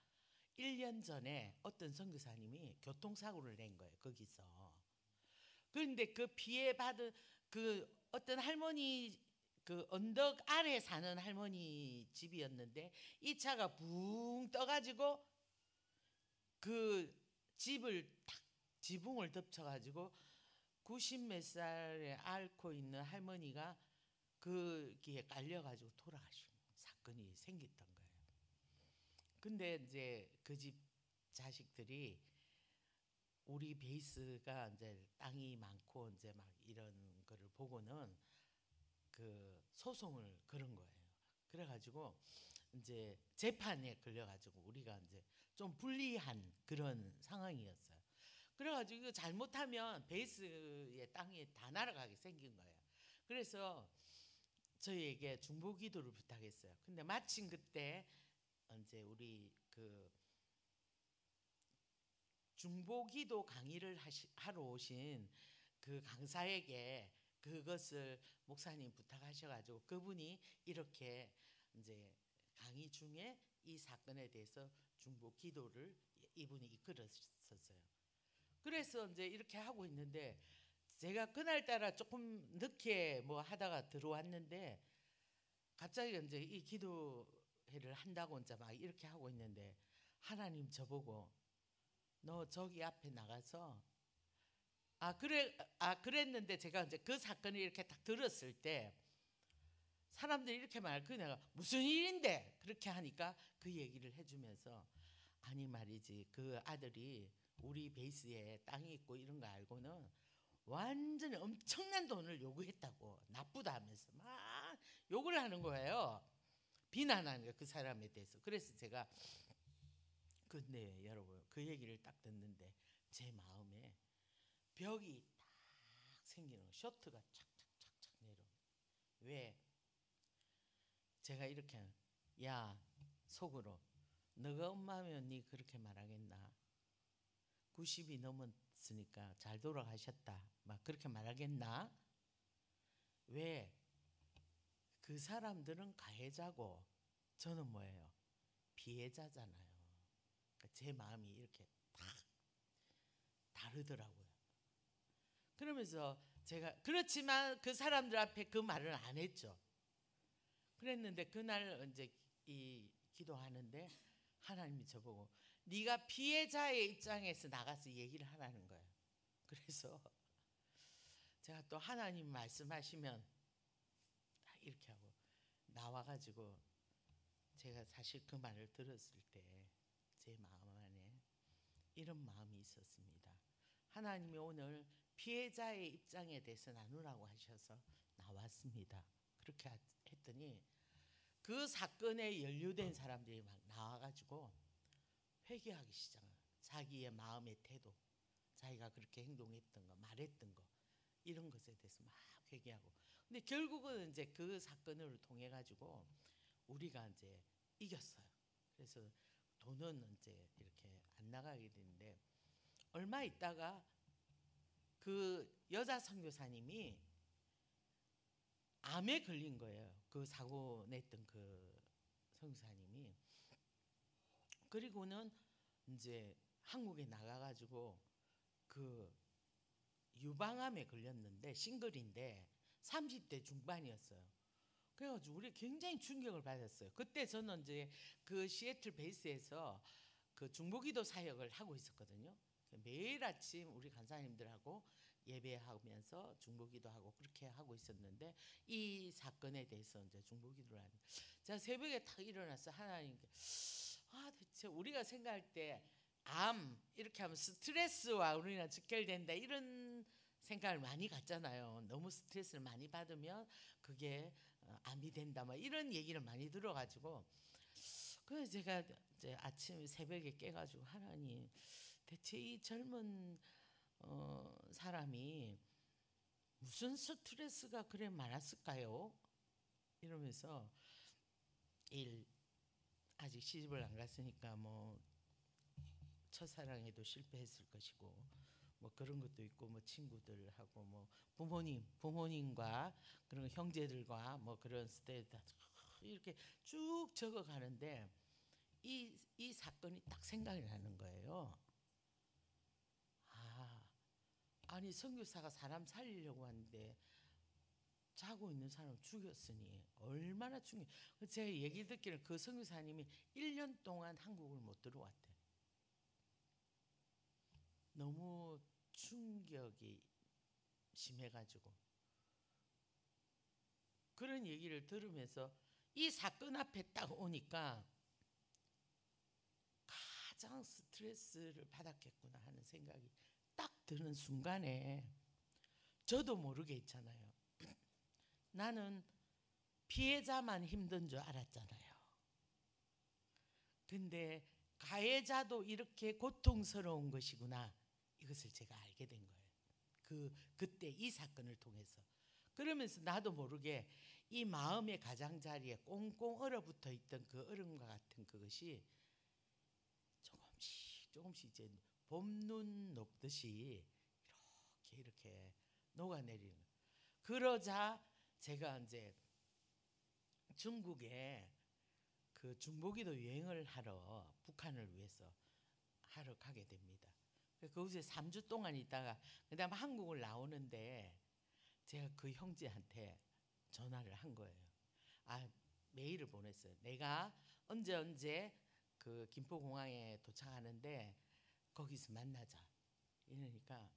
1년 전에 어떤 선교사님이 교통사고를 낸 거예요. 거기서. 그런데 그 피해 받은 그 어떤 할머니 그 언덕 아래 사는 할머니 집이었는데 이 차가 붕 떠가지고 그 집을 탁 지붕을 덮쳐가지고 90몇 살에 앓고 있는 할머니가 거기에 깔려가지고 돌아가신 사건이 생겼던 거예요. 근데 이제 그 집 자식들이 우리 베이스가 이제 땅이 많고 이제 막 이런 거를 보고는 그 소송을 걸은 거예요. 그래가지고 이제 재판에 걸려가지고 우리가 이제 좀 불리한 그런 상황이었어요. 그래가지고 이거 잘못하면 베이스의 땅이 다 날아가게 생긴 거예요. 그래서 저희에게 중보기도를 부탁했어요. 근데 마침 그때 이제 우리 그 중보기도 강의를 하러 오신 그 강사에게 그것을 목사님 부탁하셔가지고 그분이 이렇게 이제 강의 중에 이 사건에 대해서 중보기도를 이분이 이끌었었어요. 그래서 이제 이렇게 하고 있는데 제가 그날따라 조금 늦게 뭐 하다가 들어왔는데 갑자기 이제 이 기도회를 한다고 이제 막 이렇게 하고 있는데 하나님 저보고 너 저기 앞에 나가서 그랬는데 제가 이제 그 사건을 이렇게 딱 들었을 때 사람들이 이렇게 말 그 내가 무슨 일인데 그렇게 하니까 그 얘기를 해주면서 아니 말이지 그 아들이 우리 베이스에 땅이 있고 이런 거 알고는 완전히 엄청난 돈을 요구했다고 나쁘다 하면서 막 욕을 하는 거예요. 비난하는 거예요 그 사람에 대해서. 그래서 제가 근데 여러분 그 얘기를 딱 듣는데 제 마음에 벽이 딱 생기는 거 쇼트가 착착착착 내려. 왜? 제가 이렇게 야 속으로 너가 엄마면 니 그렇게 말하겠나? 90이 넘었으니까 잘 돌아가셨다 막 그렇게 말하겠나? 왜? 그 사람들은 가해자고 저는 뭐예요? 피해자잖아요. 그러니까 제 마음이 이렇게 딱 다르더라고요. 그러면서 제가 그렇지만 그 사람들 앞에 그 말을 안 했죠. 그랬는데 그날 이제 이 기도하는데 하나님이 저보고 네가 피해자의 입장에서 나가서 얘기를 하라는 거예요. 그래서 제가 또 하나님 말씀하시면 이렇게 하고 나와가지고 제가 사실 그 말을 들었을 때 제 마음 안에 이런 마음이 있었습니다. 하나님이 오늘 피해자의 입장에 대해서 나누라고 하셔서 나왔습니다. 그렇게 했더니 그 사건에 연루된 사람들이 막 나와가지고 회개하기 시작해요. 자기의 마음의 태도, 자기가 그렇게 행동했던 거, 말했던 거 이런 것에 대해서 막 회개하고. 근데 결국은 이제 그 사건을 통해 가지고 우리가 이제 이겼어요. 그래서 돈은 이제 이렇게 안 나가게 되는데 얼마 있다가 그 여자 선교사님이 암에 걸린 거예요. 그 사고 냈던 그 선교사님이. 그리고는 이제 한국에 나가가지고 그 유방암에 걸렸는데 싱글인데 30대 중반이었어요. 그래가지고 우리 굉장히 충격을 받았어요. 그때 저는 이제 그 시애틀 베이스에서 그 중보기도 사역을 하고 있었거든요. 매일 아침 우리 간사님들하고 예배하면서 중보기도하고 그렇게 하고 있었는데 이 사건에 대해서 이제 중보기도를 하는. 제가 새벽에 딱 일어나서 하나님께 대체 우리가 생각할 때 암 이렇게 하면 스트레스와 우리랑 직결된다 이런 생각을 많이 갖잖아요. 너무 스트레스를 많이 받으면 그게 암이 된다 막 이런 얘기를 많이 들어가지고 그래서 제가 이제 아침 새벽에 깨가지고 하나님 대체 이 젊은 사람이 무슨 스트레스가 그래 많았을까요? 이러면서 아직 시집을 안 갔으니까 뭐 첫사랑에도 실패했을 것이고 뭐 그런 것도 있고 뭐 친구들하고 뭐 부모님과 그런 형제들과 뭐 그런 스테이트 이렇게 쭉 적어 가는데 이 사건이 딱 생각이 나는 거예요. 아니 선교사가 사람 살리려고 하는데 자고 있는 사람 죽였으니 얼마나 충격. 제가 얘기 듣기를 그 선교사님이 1년 동안 한국을 못 들어왔대. 너무 충격이 심해가지고. 그런 얘기를 들으면서 이 사건 앞에 딱 오니까 가장 스트레스를 받았겠구나 하는 생각이 딱 드는 순간에 저도 모르게 있잖아요. 나는 피해자만 힘든 줄 알았잖아요. 근데 가해자도 이렇게 고통스러운 것이구나, 이것을 제가 알게 된 거예요. 그때 이 사건을 통해서. 그러면서 나도 모르게 이 마음의 가장자리에 꽁꽁 얼어붙어 있던 그 얼음과 같은 그것이 조금씩 이제 봄눈 녹듯이 이렇게 녹아내리는. 그러자 제가 이제 중국에 그 중보기도 여행을 하러 북한을 위해서 하러 가게 됩니다. 거기서 3주 동안 있다가 그다음 한국을 나오는데 제가 그 형제한테 전화를 한 거예요. 메일을 보냈어요. 내가 언제 그 김포공항에 도착하는데 거기서 만나자. 이러니까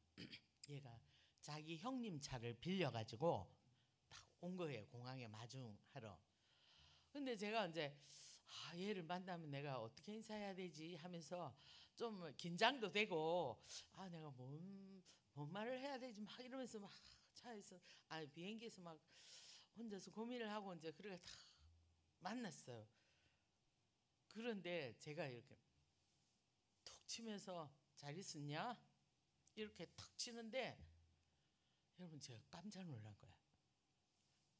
얘가 자기 형님 차를 빌려가지고 딱 온 거예요. 공항에 마중하러. 근데 제가 이제 얘를 만나면 내가 어떻게 인사해야 되지 하면서 좀 긴장도 되고 내가 뭔 말을 해야 되지 막 이러면서 막 차에서 비행기에서 막 혼자서 고민을 하고 이제 그렇게 다 만났어요. 그런데 제가 이렇게 툭 치면서 잘 있었냐? 이렇게 탁 치는데 여러분 제가 깜짝 놀란 거야.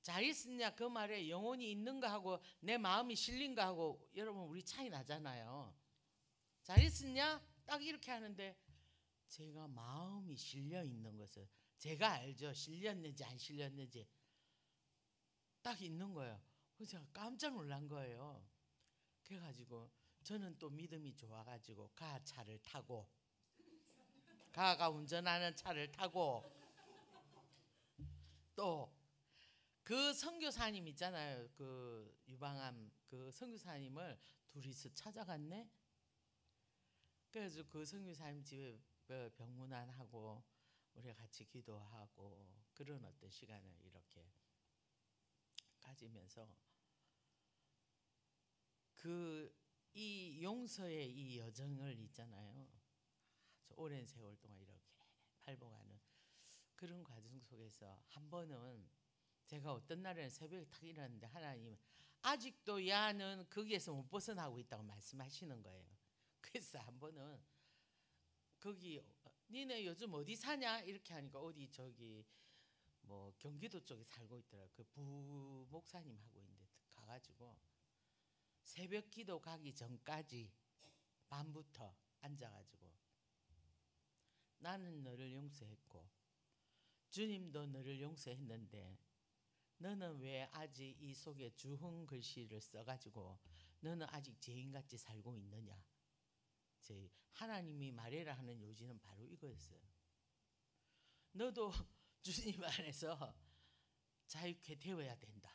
잘 있었냐 그 말에 영혼이 있는가 하고 내 마음이 실린가 하고 여러분 우리 차이 나잖아요. 잘 있었냐? 딱 이렇게 하는데 제가 마음이 실려 있는 것을 제가 알죠. 실렸는지 안 실렸는지 딱 있는 거예요. 그래서 제가 깜짝 놀란 거예요. 그래가지고 저는 또 믿음이 좋아가지고 가가 운전하는 차를 타고 또 그 선교사님 있잖아요. 그 유방암 그 선교사님을 둘이서 찾아갔네. 그래서 그 선교사님 집에 병문안하고 우리가 같이 기도하고 그런 어떤 시간을 이렇게 가지면서 이 용서의 이 여정을 있잖아요. 오랜 세월 동안 이렇게 발복하는 그런 과정 속에서 한 번은 제가 어떤 날에는 새벽에 탁 일어났는데 하나님은 아직도 야는 거기에서 못 벗어나고 있다고 말씀하시는 거예요. 그래서 한 번은 거기 니네 요즘 어디 사냐 이렇게 하니까 어디 저기 뭐 경기도 쪽에 살고 있더라. 그 부목사님 하고 있는데 가가지고 새벽 기도 가기 전까지 밤부터 앉아가지고 나는 너를 용서했고 주님도 너를 용서했는데 너는 왜 아직 이 속에 주흥 글씨를 써가지고 너는 아직 죄인같이 살고 있느냐. 하나님이 말해라 하는 요지는 바로 이거였어요. 너도 주님 안에서 자유케 되어야 된다.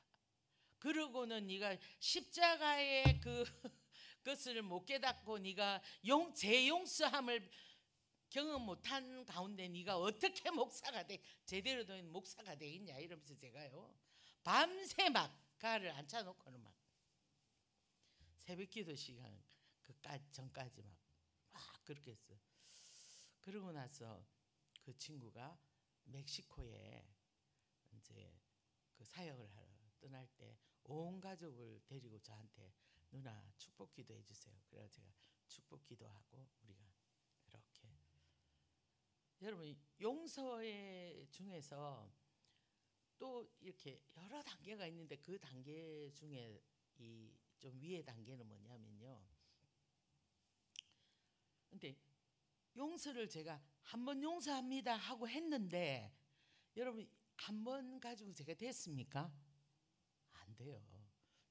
그러고는 네가 십자가의 그것을 못 깨닫고 네가 재용서함을 경험 못한 가운데 네가 어떻게 제대로 된 목사가 되겠냐 이러면서 제가요 밤새 막 가를 앉혀놓고는 막 새벽기도 시간 전까지 막 그렇게 했어요. 그러고 나서 그 친구가 멕시코에 이제 그 사역을 하러 떠날 때 온 가족을 데리고 저한테 누나 축복 기도해 주세요. 그래서 제가 축복 기도하고 우리가 그렇게 여러분 용서의 중에서 또 이렇게 여러 단계가 있는데 그 단계 중에 이 좀 위의 단계는 뭐냐면요. 근데 용서를 제가 한 번 용서합니다 하고 했는데 여러분 한 번 가지고 제가 됐습니까? 안 돼요.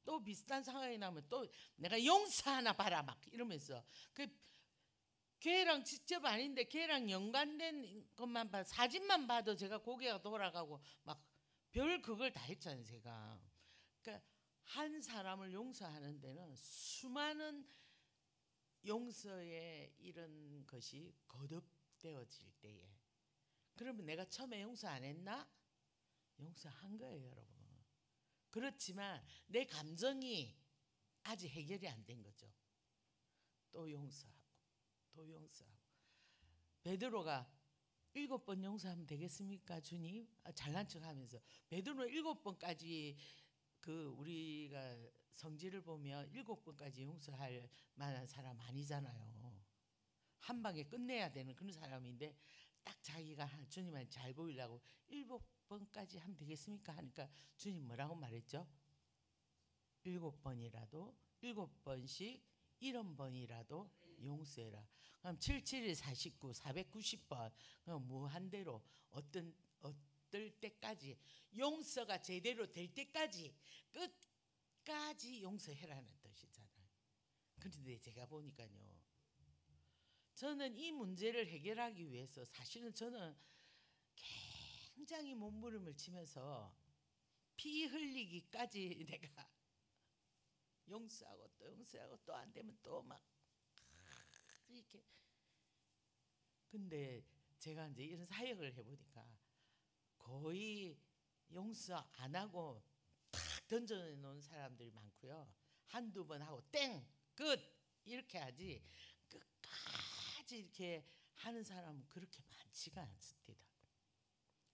또 비슷한 상황이 나면 또 내가 용서하나 봐라 막 이러면서 걔랑 직접 아닌데 걔랑 연관된 것만 봐 사진만 봐도 제가 고개가 돌아가고 막 별 그걸 다 했잖아요 제가. 그러니까 한 사람을 용서하는 데는 수많은 용서의 이런 것이 거듭되어질 때에 그러면 내가 처음에 용서 안 했나? 용서한 거예요 여러분. 그렇지만 내 감정이 아직 해결이 안 된 거죠. 또 용서하고 또 용서하고. 베드로가 7번 용서하면 되겠습니까, 주님? 잘난 척하면서 베드로 7번까지 그 우리가 성질을 보면 7번까지 용서할 만한 사람 아니잖아요. 한 방에 끝내야 되는 그런 사람인데 딱 자기가 주님한테 잘 보이려고 7번까지 하면 되겠습니까? 하니까 주님 뭐라고 말했죠? 7번이라도 7번씩 70번이라도 용서해라. 그럼 77이 49, 490번 그럼 무한대로 어떨 때까지 용서가 제대로 될 때까지 끝까지 용서해라는 뜻이잖아요. 그런데 제가 보니까요, 저는 이 문제를 해결하기 위해서 사실은 저는 굉장히 몸부림을 치면서 피 흘리기까지 내가 용서하고 또 용서하고 또 안 되면 또 막 이렇게. 근데 제가 이제 이런 사역을 해보니까 거의 용서 안 하고 탁 던져놓은 사람들이 많고요. 한두 번 하고 땡! 끝! 이렇게 하지 끝까지 이렇게 하는 사람은 그렇게 많지가 않습니다.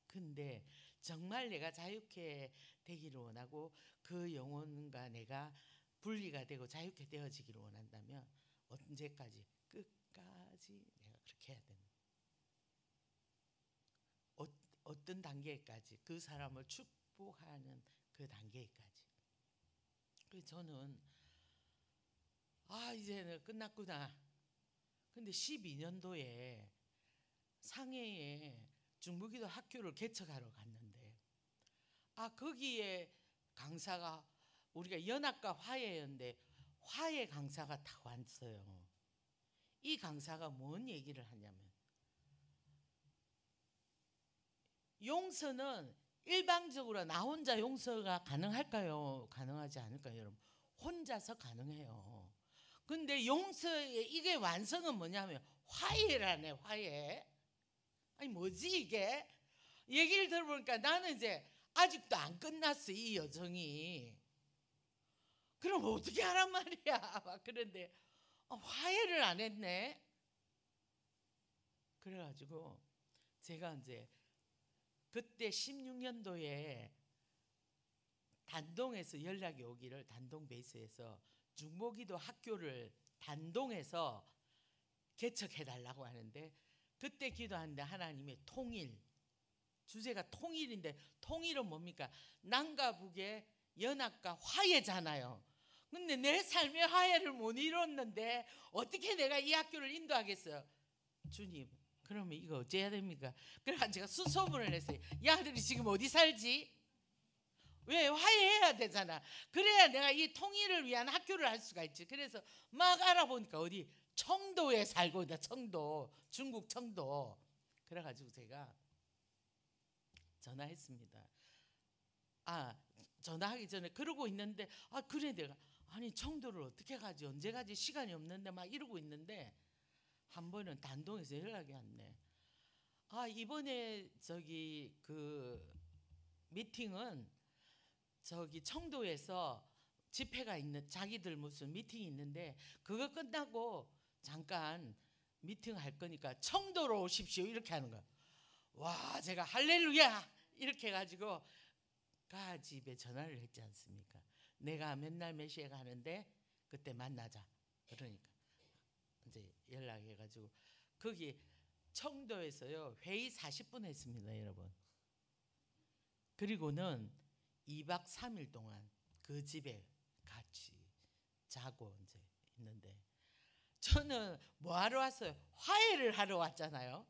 근데 정말 내가 자유케 되기를 원하고 그 영혼과 내가 분리가 되고 자유케 되어지기를 원한다면 언제까지? 끝까지 내가 그렇게 해야 되는. 어떤 단계까지? 그 사람을 축복하는 그 단계까지. 그래서 저는 이제는 끝났구나. 근데 12년도에 상해에 중부기도 학교를 개척하러 갔는데 거기에 강사가 우리가 연합과 화해였는데 화해 강사가 다 왔어요. 이 강사가 뭔 얘기를 하냐면 용서는 일방적으로 나 혼자 용서가 가능할까요? 가능하지 않을까요, 여러분? 혼자서 가능해요. 근데 용서의 이게 완성은 뭐냐면 화해라네, 화해. 아니 뭐지 이게? 얘기를 들어보니까 나는 이제 아직도 안 끝났어, 이 여정이. 그럼 어떻게 하란 말이야? 막 그런데 화해를 안 했네. 그래가지고 제가 이제 그때 16년도에 단동에서 연락이 오기를, 단동 베이스에서 중보기도 학교를 단동에서 개척해달라고 하는데 그때 기도하는데 하나님의 통일, 주제가 통일인데 통일은 뭡니까? 남과 북의 연합과 화해잖아요. 근데 내 삶의 화해를 못 이뤘는데 어떻게 내가 이 학교를 인도하겠어요? 주님, 그러면 이거 어째야 됩니까? 그래서 제가 수소문을 했어요. 이 아들이 지금 어디 살지? 왜? 화해해야 되잖아. 그래야 내가 이 통일을 위한 학교를 할 수가 있지. 그래서 막 알아보니까 어디 청도에 살고 있다. 청도, 중국 청도. 그래가지고 제가 전화했습니다. 전화하기 전에 그러고 있는데 그래 내가 아니 청도를 어떻게 가지? 언제 가지? 시간이 없는데 막 이러고 있는데 한 번은 단동에서 연락이 왔네. 이번에 저기 그 미팅은 저기 청도에서 집회가 있는, 자기들 무슨 미팅이 있는데 그거 끝나고 잠깐 미팅 할 거니까 청도로 오십시오, 이렇게 하는 거야. 와, 제가 할렐루야 이렇게 해가지고 집에 전화를 했지 않습니까? 내가 맨날 몇 시에 가는데 그때 만나자. 그러니까 이제 연락해가지고 거기 청도에서요 회의 40분 했습니다, 여러분. 그리고는 2박 3일 동안 그 집에 같이 자고 이제 있는데 저는 뭐 하러 왔어요? 화해를 하러 왔잖아요.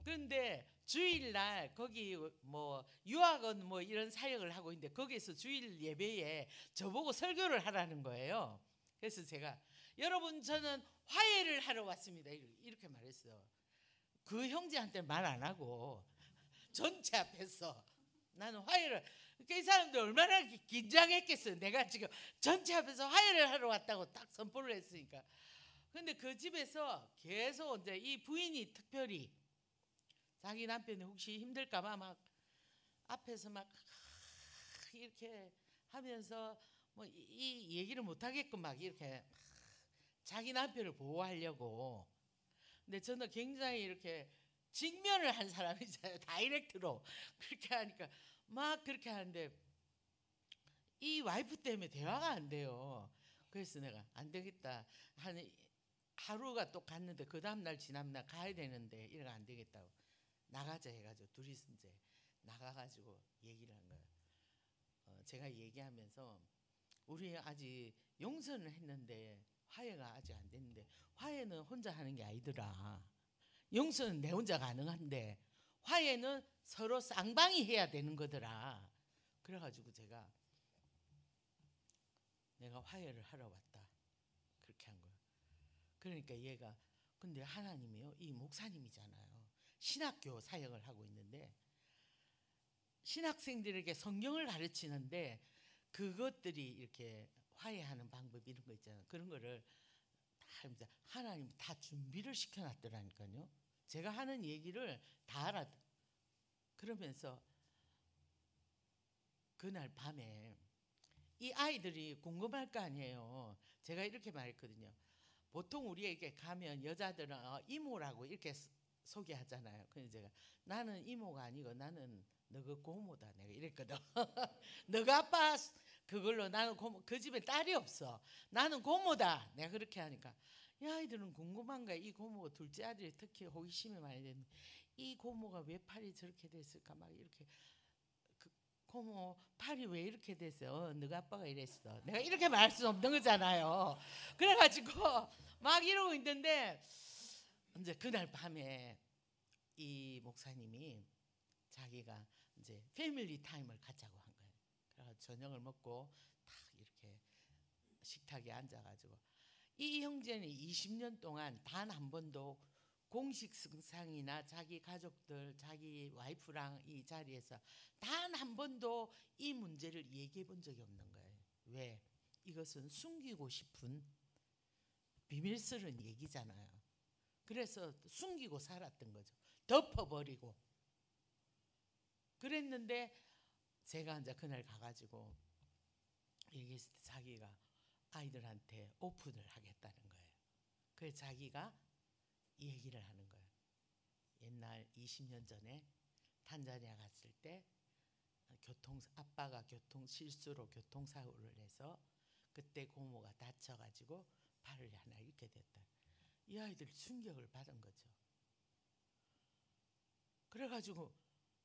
그런데 주일날 거기 뭐 유학원 뭐 이런 사역을 하고 있는데 거기에서 주일 예배에 저보고 설교를 하라는 거예요. 그래서 제가 여러분 저는 화해를 하러 왔습니다, 이렇게 말했어요. 그 형제한테 말 안 하고 전체 앞에서 나는 화해를. 그러니까 이 사람들 얼마나 긴장했겠어요. 내가 지금 전체 앞에서 화해를 하러 왔다고 딱 선포를 했으니까. 근데 그 집에서 계속 이제 이 부인이 특별히 자기 남편이 혹시 힘들까봐 막 앞에서 막 이렇게 하면서 뭐 이 얘기를 못 하게끔 막 이렇게 막 자기 남편을 보호하려고. 근데 저는 굉장히 이렇게 직면을 한 사람이잖아요. 다이렉트로 그렇게 하니까 막 그렇게 하는데 이 와이프 때문에 대화가 안 돼요. 그래서 내가 안 되겠다. 한 하루가 또 갔는데 그 다음 날 지난 날 가야 되는데 이래가 안 되겠다고 나가자 해가지고 둘이서 이제 나가가지고 얘기를 한 거예요. 제가 얘기하면서 우리 아직 용서는 했는데 화해가 아직 안 됐는데 화해는 혼자 하는 게 아니더라. 용서는 내 혼자 가능한데 화해는 서로 쌍방이 해야 되는 거더라. 그래가지고 제가 내가 화해를 하러 왔다 그렇게 한 거예요. 그러니까 얘가 근데 하나님이요 이 목사님이잖아요. 신학교 사역을 하고 있는데 신학생들에게 성경을 가르치는데 그것들이 이렇게 화해하는 방법 이런 거 있잖아요. 그런 거를 다 하나님 다 준비를 시켜놨더라니까요. 제가 하는 얘기를 다 알아. 그러면서 그날 밤에 이 아이들이 궁금할 거 아니에요. 제가 이렇게 말했거든요. 보통 우리에게 가면 여자들은 이모라고 이렇게 소개하잖아요. 그래서 제가 나는 이모가 아니고 나는 너가 고모다 내가 이랬거든. 너가 아빠 그걸로 나는 고모 그 집에 딸이 없어. 나는 고모다. 내가 그렇게 하니까 이 아이들은 궁금한 거야. 이 고모가 둘째 아들이 특히 호기심이 많이 되는데 이 고모가 왜 팔이 저렇게 됐을까 막 이렇게 그 고모 팔이 왜 이렇게 됐어? 너가 아빠가 이랬어. 내가 이렇게 말할 수 없는 거잖아요. 그래가지고 막 이러고 있는데 이제 그날 밤에 이 목사님이 자기가 이제 패밀리 타임을 갖자고 한 거예요. 그래서 저녁을 먹고 딱 이렇게 식탁에 앉아가지고 이 형제는 20년 동안 단 한 번도 공식 승상이나 자기 가족들, 자기 와이프랑 이 자리에서 단 한 번도 이 문제를 얘기해 본 적이 없는 거예요. 왜? 이것은 숨기고 싶은 비밀스러운 얘기잖아요. 그래서 숨기고 살았던 거죠. 덮어버리고. 그랬는데 제가 이제 그날 가가지고 얘기했을 때 자기가 아이들한테 오픈을 하겠다는 거예요. 그래서 자기가 얘기를 하는 거예요. 옛날 20년 전에 탄자니아 갔을 때 아빠가 실수로 교통사고를 해서 그때 고모가 다쳐가지고 발을 하나 잃게 됐다. 이 아이들 충격을 받은 거죠. 그래가지고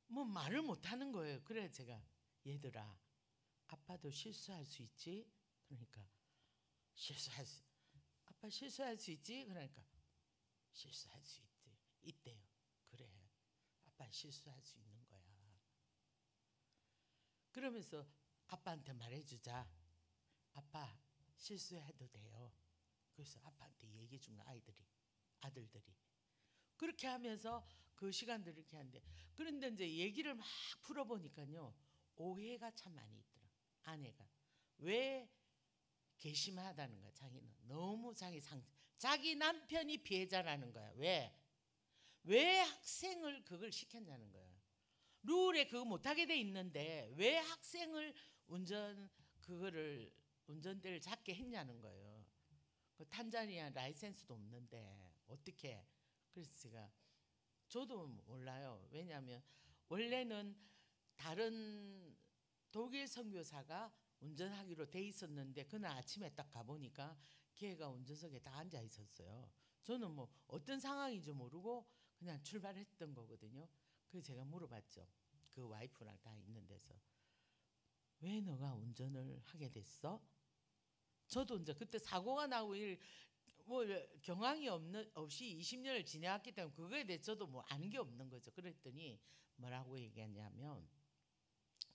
뭐 말을 못하는 거예요. 그래 제가 얘들아 아빠도 실수할 수 있지? 그러니까 아빠 실수할 수 있지? 그러니까 실수할 수 있지. 있대요. 그래 아빠 실수할 수 있는 거야. 그러면서 아빠한테 말해주자. 아빠 실수해도 돼요. 그래서 아빠한테 얘기해 준 거 아들들이 그렇게 하면서 그 시간들을 이렇게 하는데 그런데 이제 얘기를 막 풀어보니까요 오해가 참 많이 있더라. 아내가 왜 괘씸하다는 거야. 자기는 너무 자기 남편이 피해자라는 거야. 왜 학생을 그걸 시켰냐는 거야. 룰에 그거 못하게 돼 있는데 왜 학생을 운전대를 잡게 했냐는 거예요. 그 탄자니아 라이센스도 없는데 어떻게? 그래서 저도 몰라요. 왜냐하면 원래는 다른 독일 선교사가 운전하기로 돼 있었는데 그날 아침에 딱 가보니까 걔가 운전석에 다 앉아 있었어요. 저는 뭐 어떤 상황인지 모르고 그냥 출발했던 거거든요. 그래서 제가 물어봤죠. 그 와이프랑 다 있는 데서 왜 너가 운전을 하게 됐어? 저도 이제 그때 사고가 나고 뭐 경황이 없이 20년을 지내왔기 때문에 그거에 대해 저도 뭐 아는 게 없는 거죠. 그랬더니 뭐라고 얘기했냐면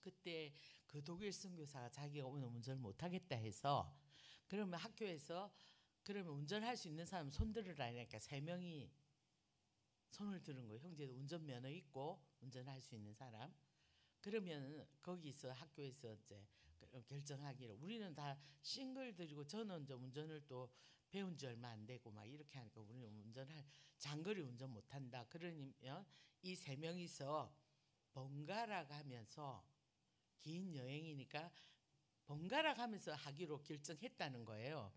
그때 그 독일 선교사가 자기가 오늘 운전을 못하겠다 해서 그러면 학교에서 그러면 운전할 수 있는 사람 손 들으라 그러니까 3명이 손을 드는 거예요. 형제도 운전면허 있고 운전할 수 있는 사람. 그러면 거기서 학교에서 이제 결정하기를 우리는 다 싱글들이고 저는 이제 운전을 또 배운 지 얼마 안 되고 막 이렇게 하니까 우리는 장거리 운전 못한다. 그러면 이 3명이서 번갈아 가면서 긴 여행이니까 번갈아 가면서 하기로 결정했다는 거예요.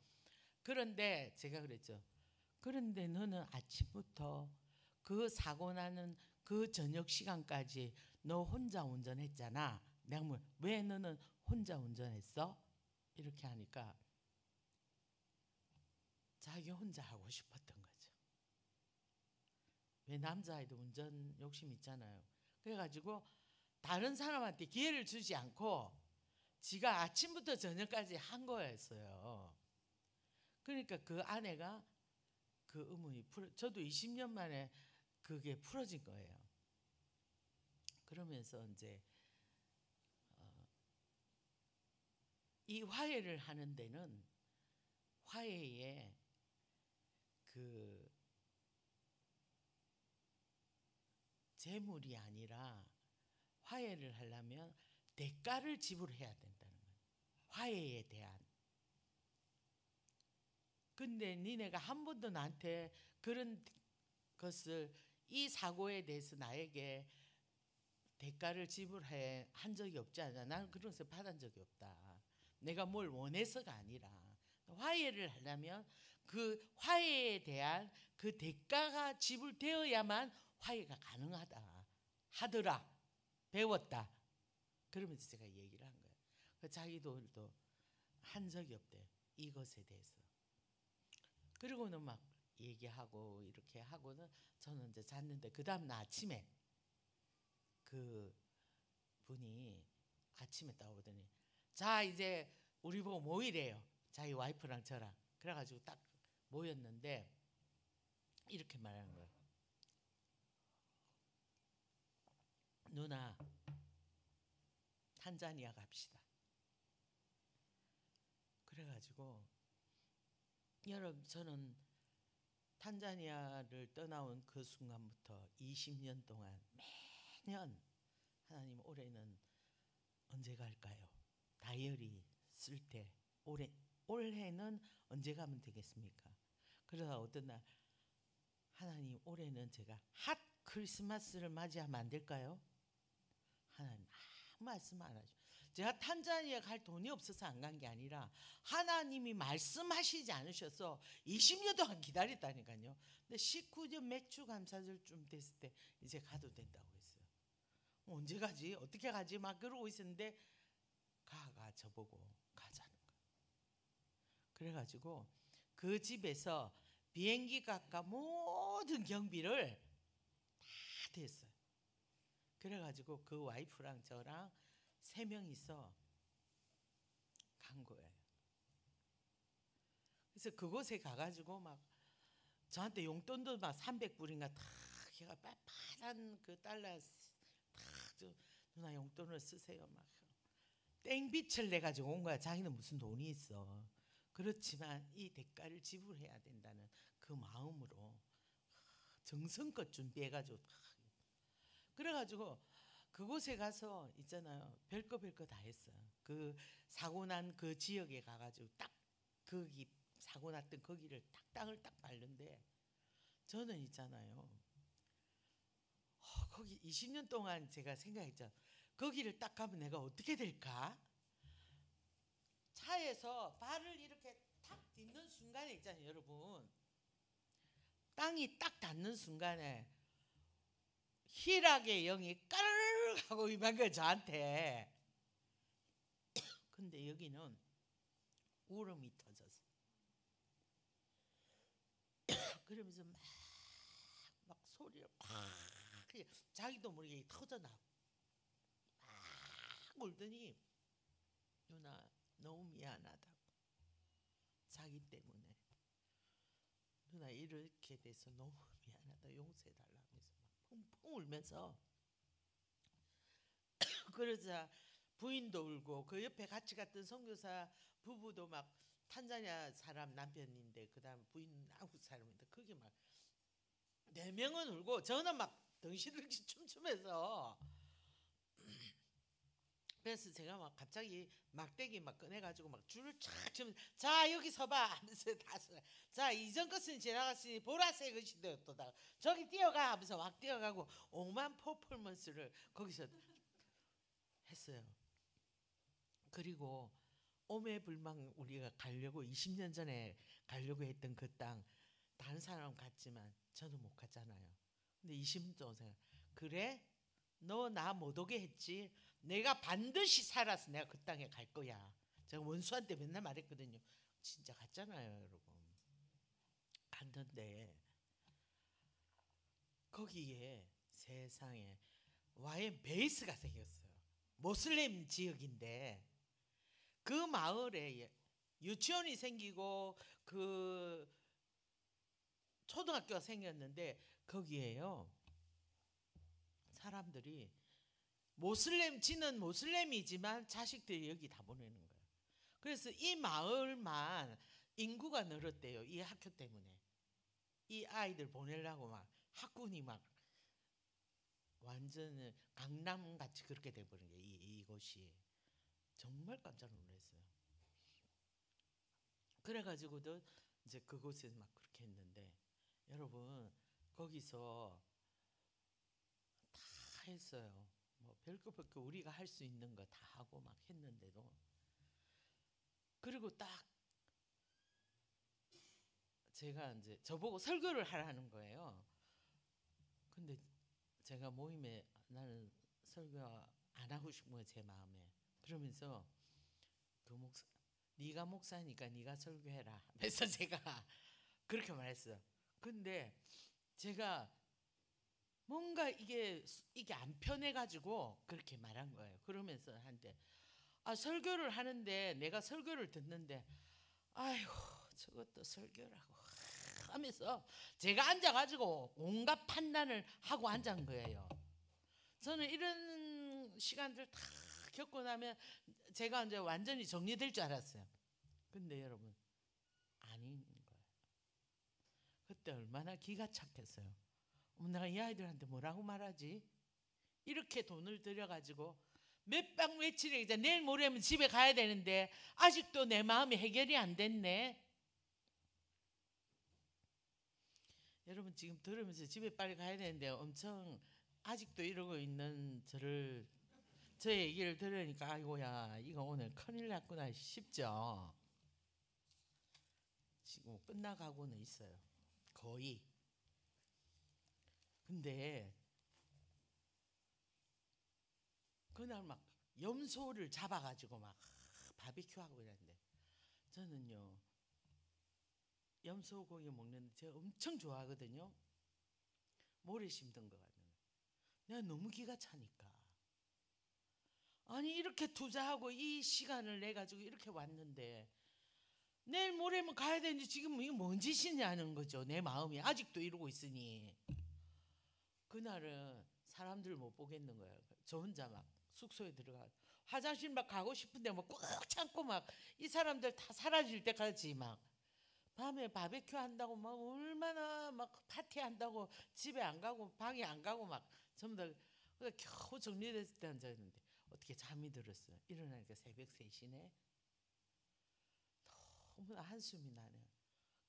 그런데 제가 그랬죠. 그런데 너는 아침부터 그 사고 나는 그 저녁 시간까지 너 혼자 운전했잖아. 내가 왜 너는 혼자 운전했어? 이렇게 하니까 자기 혼자 하고 싶었던 거죠. 왜 남자아이도 운전 욕심 있잖아요. 그래가지고 다른 사람한테 기회를 주지 않고 지가 아침부터 저녁까지 한 거였어요. 그러니까 그 아내가 그 의문이 저도 20년 만에 그게 풀어진 거예요. 그러면서 이제 이 화해를 하는 데는 화해의 그 재물이 아니라 화해를 하려면 대가를 지불해야 된다는 거예요. 화해에 대한. 근데 니네가 한 번도 나한테 그런 것을 이 사고에 대해서 나에게 대가를 지불해 한 적이 없지 않아. 나는 그런 것을 받은 적이 없다. 내가 뭘 원해서가 아니라 화해를 하려면 그 화해에 대한 그 대가가 지불되어야만 화해가 가능하다 하더라. 배웠다. 그러면서 제가 얘기를 한 거예요. 자기들도 한 적이 없대. 이것에 대해서. 그리고는 막 얘기하고 이렇게 하고는 저는 이제 잤는데 그 다음 날 아침에 그 분이 아침에 따오더니 자 이제 우리 보고 모이래요. 자기 와이프랑 저랑. 그래가지고 딱 모였는데 이렇게 말하는 거예요. 누나 탄자니아 갑시다. 그래가지고 여러분 저는 탄자니아를 떠나온 그 순간부터 20년 동안 매년 하나님 올해는 언제 갈까요? 다이어리 쓸 때 올해는 언제 가면 되겠습니까? 그러다 어떤 날 하나님 올해는 제가 핫 크리스마스를 맞이하면 안 될까요? 하나님 아무 말씀 안 하죠. 제가 탄자니아 갈 돈이 없어서 안 간 게 아니라 하나님이 말씀하시지 않으셔서 20년 동안 기다렸다니까요. 근데 19년 맥주 감사절쯤 됐을 때 이제 가도 된다고 했어요. 언제 가지? 어떻게 가지? 막 그러고 있었는데 가가 저보고 가자는 거예요. 그래가지고 그 집에서 비행기 값과 모든 경비를 다 됐어요. 그래가지고 그 와이프랑 저랑 3명이서 간 거예요. 그래서 그곳에 가가지고 막 저한테 용돈도 막 300불인가 탁 해가 파란 그 달러 탁 누나 용돈을 쓰세요 막 땡빛을 내 가지고 온 거야. 자기는 무슨 돈이 있어. 그렇지만 이 대가를 지불해야 된다는 그 마음으로 정성껏 준비해가지고 그래가지고 그곳에 가서 있잖아요. 별거 다 했어요. 그 사고 난 그 지역에 가가지고 딱 거기 사고 났던 거기를 딱 땅을 딱 밟는데 저는 있잖아요. 거기 20년 동안 제가 생각했죠. 거기를 딱 가면 내가 어떻게 될까? 차에서 발을 이렇게 탁 딛는 순간에 있잖아요, 여러분. 땅이 딱 닿는 순간에 희락의 영이 까르르 하고 임한 거예요, 저한테. 근데 여기는 울음이 터져서 그러면서 막 소리를 팍 자기도 모르게 터져나고 막 울더니 누나 너무 미안하다고 자기 때문에 누나 이렇게 돼서 너무 미안하다 용서해달라 하면서 막 펑펑 울면서 그러자 부인도 울고 그 옆에 같이 갔던 선교사 부부도 막 탄자니아 사람 남편인데 그다음 부인 한국 사람인데 그게 막 4명은 울고 저는 막 덩실덩실 춤추면서 그래서 제가 막 갑자기 막대기 막 꺼내가지고 막 줄을 쫙 치면 자 여기 서봐 하면서 다 서. 자 이전 것은 지나갔으니 보라색 것이 되었도다. 저기 뛰어가 하면서 막 뛰어가고 오만 퍼포먼스를 거기서 했어요. 그리고 오매불망 우리가 가려고 20년 전에 가려고 했던 그 땅 다른 사람 갔지만 저는 못 갔잖아요. 근데 20년 동안 생각, 그래? 너 나 못 오게 했지? 내가 반드시 살아서 내가 그 땅에 갈 거야. 제가 원수한테 맨날 말했거든요. 진짜 갔잖아요, 여러분. 갔는데 거기에 세상에 와인 베이스가 생겼어요. 모슬렘 지역인데 그 마을에 유치원이 생기고 그 초등학교가 생겼는데 거기에요 사람들이 모슬렘 지는 모슬렘이지만 자식들이 여기 다 보내는 거예요. 그래서 이 마을만 인구가 늘었대요. 이 학교 때문에. 이 아이들 보내려고 막 학군이 막 완전 강남같이 그렇게 돼버린 거예요. 이곳이. 정말 깜짝 놀랐어요. 그래가지고도 이제 그곳에서 막 그렇게 했는데 여러분 거기서 다 했어요. 뭐 별거 별거 우리가 할 수 있는 거 다 하고 막 했는데도 그리고 딱 제가 이제 저보고 설교를 하라는 거예요. 근데 제가 모임에 나는 설교 안 하고 싶은 거예요, 제 마음에. 그러면서 그 목사 네가 목사니까 네가 설교해라. 그래서 제가 그렇게 말했어요. 근데 제가 뭔가 이게 안 편해가지고 그렇게 말한 거예요. 그러면서 한테 설교를 하는데 내가 설교를 듣는데 아이고 저것도 설교라고 하면서 제가 앉아가지고 온갖 판단을 하고 앉은 거예요. 저는 이런 시간들 다 겪고 나면 제가 이제 완전히 정리될 줄 알았어요. 근데 여러분 아닌 거예요. 그때 얼마나 기가 착했어요. 내가 이 아이들한테 뭐라고 말하지? 이렇게 돈을 들여가지고 몇 박 며칠에 이제 내일 모레면 집에 가야 되는데 아직도 내 마음이 해결이 안 됐네. 여러분 지금 들으면서 집에 빨리 가야 되는데 엄청 아직도 이러고 있는 저 얘기를 들으니까 아이고야 이거 오늘 큰일 났구나 싶죠. 지금 끝나가고는 있어요. 거의. 근데 그날 막 염소를 잡아가지고 막 바비큐하고 이랬는데 저는요 염소고기 먹는데 제가 엄청 좋아하거든요. 모래 심던 거 같은 거. 내가 너무 기가 차니까 아니 이렇게 투자하고 이 시간을 내 가지고 이렇게 왔는데 내일 모레면 가야 되는데 지금 이게 뭔 짓이냐는 거죠. 내 마음이 아직도 이러고 있으니 그날은 사람들 못 보겠는 거예요. 저 혼자 막 숙소에 들어가 화장실 막 가고 싶은데 뭐 꾹 참고 막 이 사람들 다 사라질 때까지 막 밤에 바베큐 한다고 막 얼마나 막 파티 한다고 집에 안 가고 방에 안 가고 막 전부 다 겨우 정리됐을 때 앉아 있는데 어떻게 잠이 들었어요. 일어나니까 새벽 3시네. 너무나 한숨이 나네요.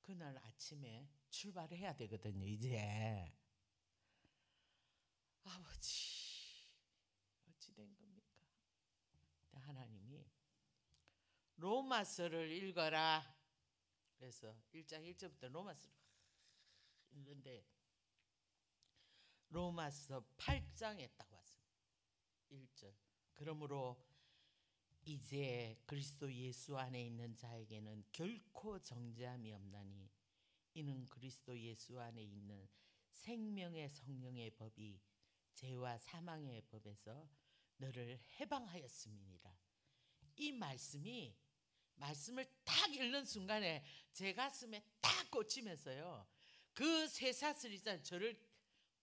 그날 아침에 출발해야 되거든요. 이제 아버지 어찌 된 겁니까? 하나님이 로마서를 읽어라. 그래서 1장 1절부터 로마서를 읽는데 로마서 8장에 딱 왔어요. 1절. 그러므로 이제 그리스도 예수 안에 있는 자에게는 결코 정죄함이 없나니 이는 그리스도 예수 안에 있는 생명의 성령의 법이 죄와 사망의 법에서 너를 해방하였음이니라. 이 말씀을 딱 읽는 순간에 제 가슴에 딱 꽂히면서요. 그 쇠사슬 있잖아요. 저를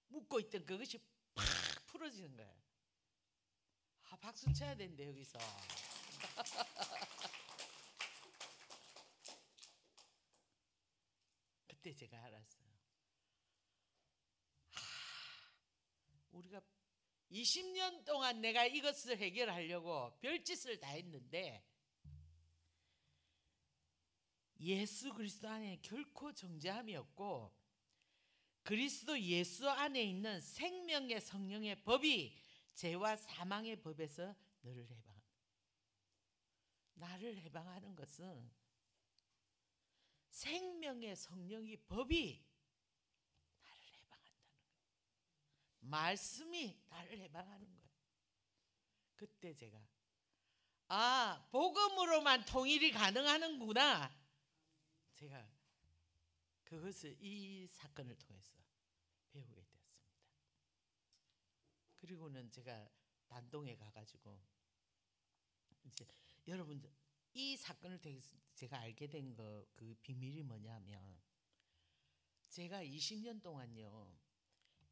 묶고 있던 그것이 팍 풀어지는 거예요. 박수 쳐야 되는데 여기서. 그때 제가 알았어요. 우리가 20년 동안 내가 이것을 해결하려고 별짓을 다 했는데 예수 그리스도 안에 결코 정죄함이 없고 그리스도 예수 안에 있는 생명의 성령의 법이 죄와 사망의 법에서 너를 해방한다. 나를 해방하는 것은 생명의 성령이 법이 나를 해방한다는 거예요. 말씀이 나를 해방하는 거예요. 그때 제가 복음으로만 통일이 가능하는구나. 제가 그것을 이 사건을 통해서 배우게 되었습니다. 그리고는 제가 단동에 가가지고 이제 여러분 이 사건을 통해서 제가 알게 된 그 비밀이 뭐냐면 제가 20년 동안요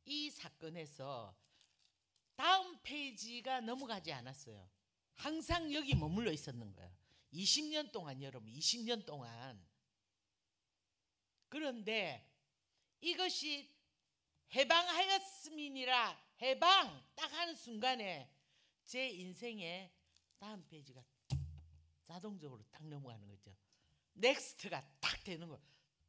이 사건에서 다음 페이지가 넘어가지 않았어요. 항상 여기 머물러 있었는 거예요. 20년 동안 여러분 20년 동안. 그런데 이것이 해방하였음이니라 해방 딱 하는 순간에 제 인생에 다음 페이지가 자동적으로 딱 넘어가는 거죠. 넥스트가 딱 되는 거.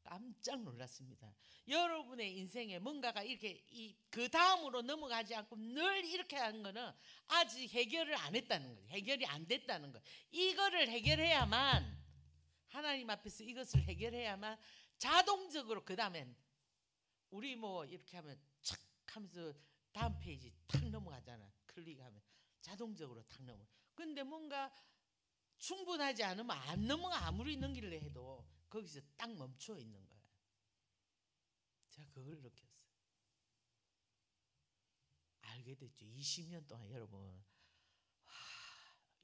깜짝 놀랐습니다. 여러분의 인생에 뭔가가 이렇게 그 다음으로 넘어가지 않고 늘 이렇게 하는 거는 아직 해결을 안 했다는 거예요. 해결이 안 됐다는 거예요. 이거를 해결해야만 하나님 앞에서 이것을 해결해야만 자동적으로 그 다음엔 우리 뭐 이렇게 하면 착 하면서 다음 페이지 탁 넘어가잖아. 클릭하면 자동적으로 탁 넘어. 근데 뭔가 충분하지 않으면 안 넘어가. 아무리 넘기려 해도 거기서 딱 멈춰 있는 거예요. 제가 그걸 느꼈어요. 알게 됐죠. 20년 동안 여러분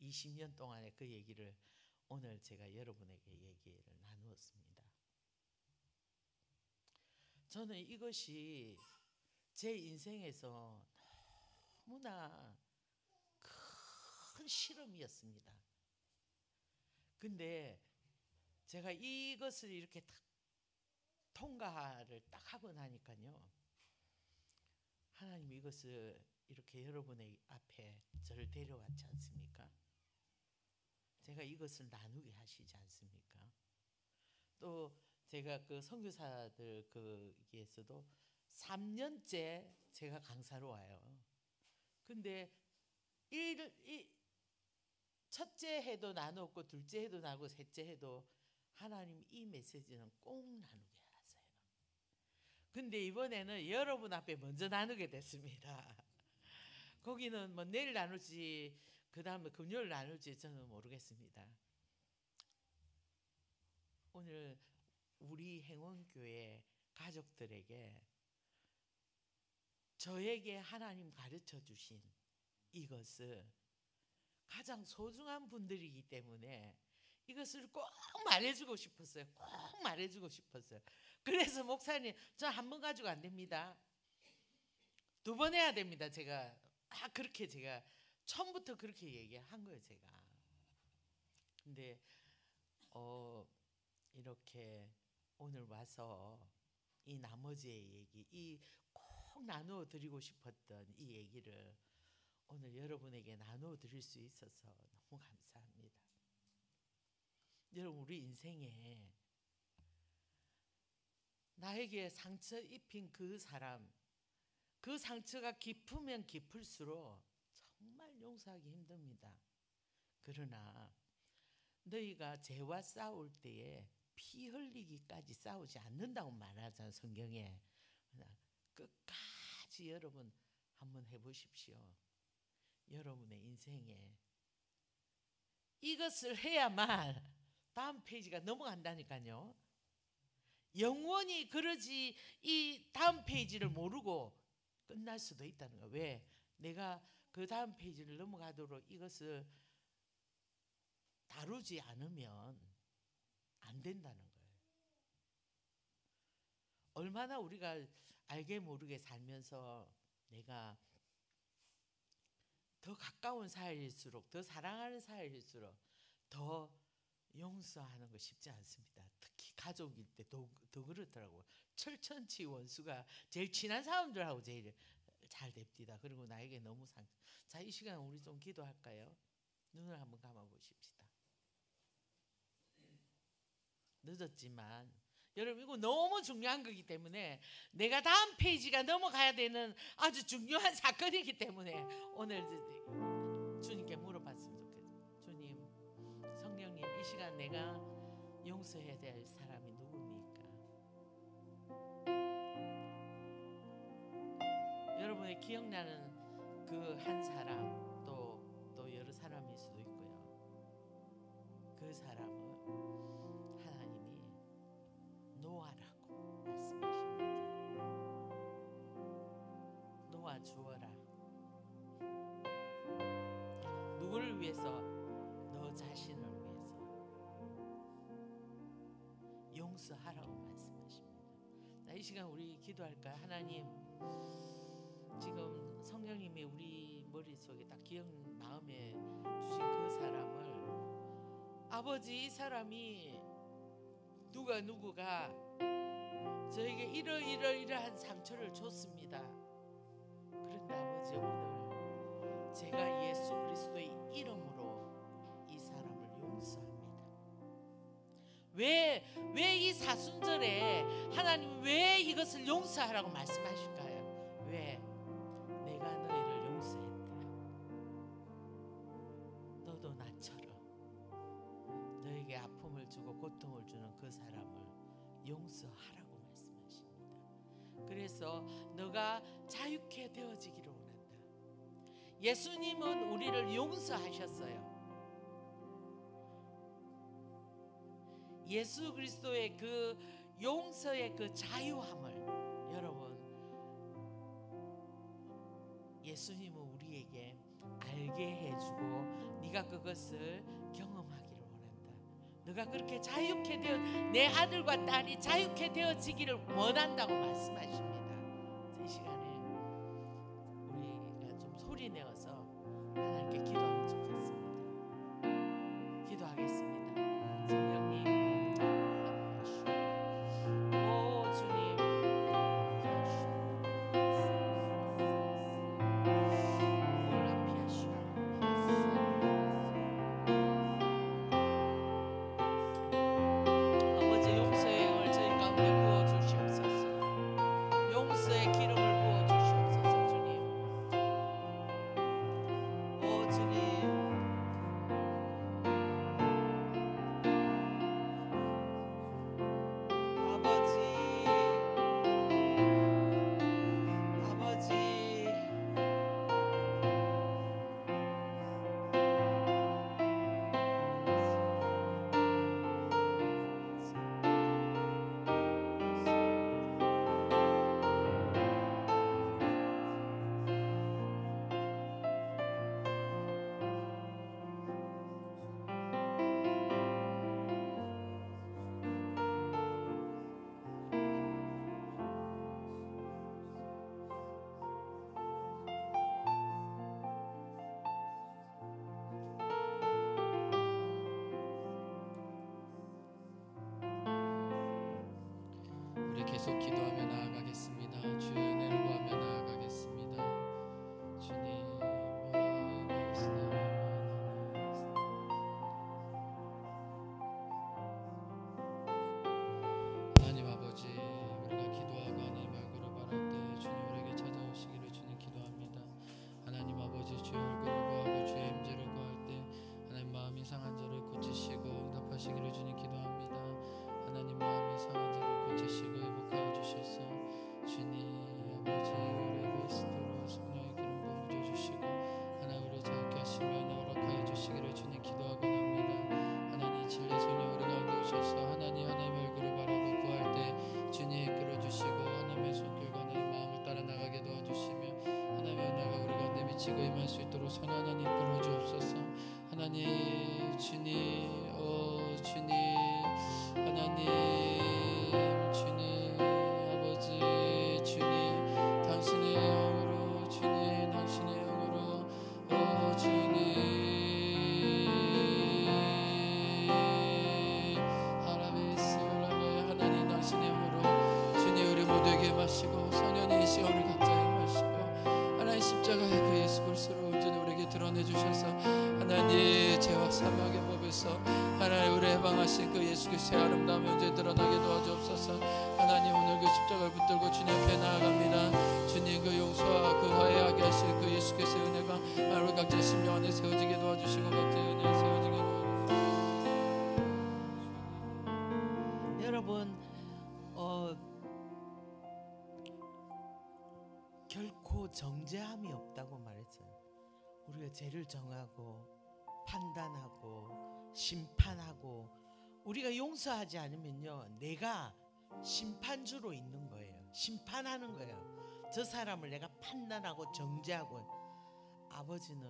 20년 동안의 그 얘기를 오늘 제가 여러분에게 얘기를 나누었습니다. 저는 이것이 제 인생에서 너무나 큰 실험이었습니다. 근데 제가 이것을 이렇게 딱 통과를 딱 하고 나니까요, 하나님이 이것을 이렇게 여러분의 앞에 저를 데려왔지 않습니까? 제가 이것을 나누게 하시지 않습니까? 또 제가 그 선교사들 거기에서도 3년째 제가 강사로 와요. 근데 첫째 해도 나눴고 둘째 해도 나누고 셋째 해도 하나님 이 메시지는 꼭 나누게 하세요. 근데 이번에는 여러분 앞에 먼저 나누게 됐습니다. 거기는 뭐 내일 나눌지 그 다음에 금요일 나눌지 저는 모르겠습니다. 오늘 우리 행원교회 가족들에게 저에게 하나님 가르쳐 주신 이것을 가장 소중한 분들이기 때문에 이것을 꼭 말해주고 싶었어요. 꼭 말해주고 싶었어요. 그래서 목사님, 저 한 번 가지고 안 됩니다. 2번 해야 됩니다. 제가 그렇게 제가 처음부터 그렇게 얘기한 거예요. 제가. 근데 이렇게 오늘 와서 이 나머지의 얘기, 이 꼭 나누어 드리고 싶었던 이 얘기를 오늘 여러분에게 나누어 드릴 수 있어서 너무 감사합니다. 여러분, 우리 인생에 나에게 상처 입힌 그 사람, 그 상처가 깊으면 깊을수록 정말 용서하기 힘듭니다. 그러나 너희가 죄와 싸울 때에 피 흘리기까지 싸우지 않는다고 말하잖아요, 성경에. 끝까지 여러분 한번 해보십시오. 여러분의 인생에 이것을 해야만 다음 페이지가 넘어간다니까요. 영원히 그러지 이 다음 페이지를 모르고 끝날 수도 있다는 거예요. 왜? 내가 그 다음 페이지를 넘어가도록 이것을 다루지 않으면 안 된다는 거예요. 얼마나 우리가 알게 모르게 살면서 내가 더 가까운 사이일수록, 더 사랑하는 사이일수록 더 용서하는 거 쉽지 않습니다. 특히 가족일 때 더 그렇더라고요. 철천지 원수가 제일 친한 사람들하고 제일 잘 됩니다. 그리고 나에게 너무 자, 이 시간 우리 좀 기도할까요? 눈을 한번 감아 보십시다. 늦었지만 여러분, 이거 너무 중요한 거기 때문에 내가 다음 페이지가 넘어가야 되는 아주 중요한 사건이기 때문에 오늘 주님께 물어봤으면 좋겠어요. 주님, 성령 이 시간 내가 용서해야 될 사람이 누굽니까? 여러분의 기억나는 그 한 사람, 또 여러 사람일 수도 있고요. 그 사람은 하나님이 놓아라고 말씀하십니다. 놓아 주어라. 누구를 위해서? 너 자신을 위해서 용서하라고 말씀하십니다. 이 시간 우리 기도할까요? 하나님, 지금 성령님이 우리 머릿속에 딱 기억 마음에 주신 그 사람을, 아버지, 이 사람이 누구가 저에게 이러이러한 상처를 줬습니다. 그런데 아버지, 오늘 제가 예수 그리스도의 이름으로 이 사람을 용서합니다. 왜 이 사순절에 하나님 왜 이것을 용서하라고 말씀하실까요? 왜? 내가 너희를 용서했다. 너도 나처럼 너에게 아픔을 주고 고통을 주는 그 사람을 용서하라고 말씀하십니다. 그래서 너가 자유케 되어지기를 원한다. 예수님은 우리를 용서하셨어요. 예수 그리스도의 그 용서의 그 자유함을, 여러분, 예수님은 우리에게 알게 해주고 네가 그것을 경험하기를 원한다. 너가 그렇게 자유케 되어, 내 아들과 딸이 자유케 되어지기를 원한다고 말씀하십니다. 이 시간에 우리가 좀 소리 내어서 하나님께 기도하면 좋겠습니다. 기도하겠습니다. 성령님, 계속 기도하며 나아가겠습니다. 주의 은혜를 구하며 나아가겠습니다. 주님, 하나님 아버지, 우리가 기도하고 하나님 얼굴을 바랄 때 주님 우리에게 찾아오시기를 주님 기도합니다. 하나님 아버지, 주의 얼굴을 구하고 주의 임재를 구할 때 하나님 마음이 상한 자를 고치시고 응답하시기를 주님 기도합니다. 하나님 마음이 상한 자를 고치시고 회복하여 주셔서 주님 아버지, 우리의 베스트로 성령의 기름 부어 주시고 하나님 우리 자유케 하시며 허락하여 주시기를 주님 기도하고 납니다. 하나님 진리의 성령 우리 가운데 오셔서 하나님의 얼굴을 바라고 구할 때 주님 이끌어 주시고 하나님의 손길과 하나님 마음을 따라 나가게 도와주시며 하나님의 은혜가 우리 가운데 미치고 임할 수 있도록 선한 하나님 이끌어 주옵소서. 하나님 주님, 주님 하나님, 주님 아버지, 주님 당신의 영으로, 주님 당신의 영으로, 주님 하나베스 라베, 하나님 당신의 영으로 주님 우리 모두에게 마시고 선연의 이 시간을 각자에게 마시고 하나님 십자가의 그 예수 그리스도를 온전히 우리에게 드러내 주셔서 하나님 죄와 사망의 법에서 하나님 우리 해방하신 그 예수 그리스도의 아름다운 영광이 드러나게 도와주옵소서. 하나님 오늘 그 십자가를 붙들고 주님 앞에 나아갑니다. 주님 그 용서와 그 화해하게 하실 그 예수 그리스도의 은혜가 우리 각자의 심령 안에 세워지게 도와주시고 각자의 은혜에 세워지게 도와주시고 여러분 결코 정죄함이 없다고 말했어요. 우리가 죄를 정하고 판단하고 심판하고 우리가 용서하지 않으면요, 내가 심판주로 있는 거예요. 심판하는 거예요. 저 사람을 내가 판단하고 정죄하고. 아버지는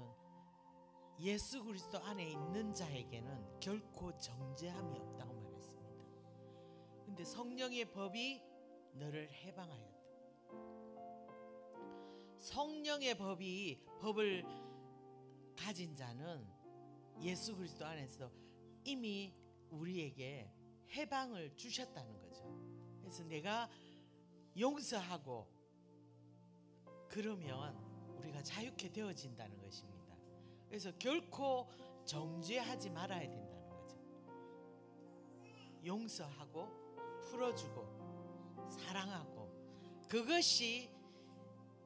예수 그리스도 안에 있는 자에게는 결코 정죄함이 없다고 말했습니다. 근데 성령의 법이 너를 해방하였다. 성령의 법을 가진 자는 예수 그리스도 안에서 이미 우리에게 해방을 주셨다는 거죠. 그래서 내가 용서하고 그러면 우리가 자유케 되어진다는 것입니다. 그래서 결코 정죄하지 말아야 된다는 거죠. 용서하고 풀어주고 사랑하고, 그것이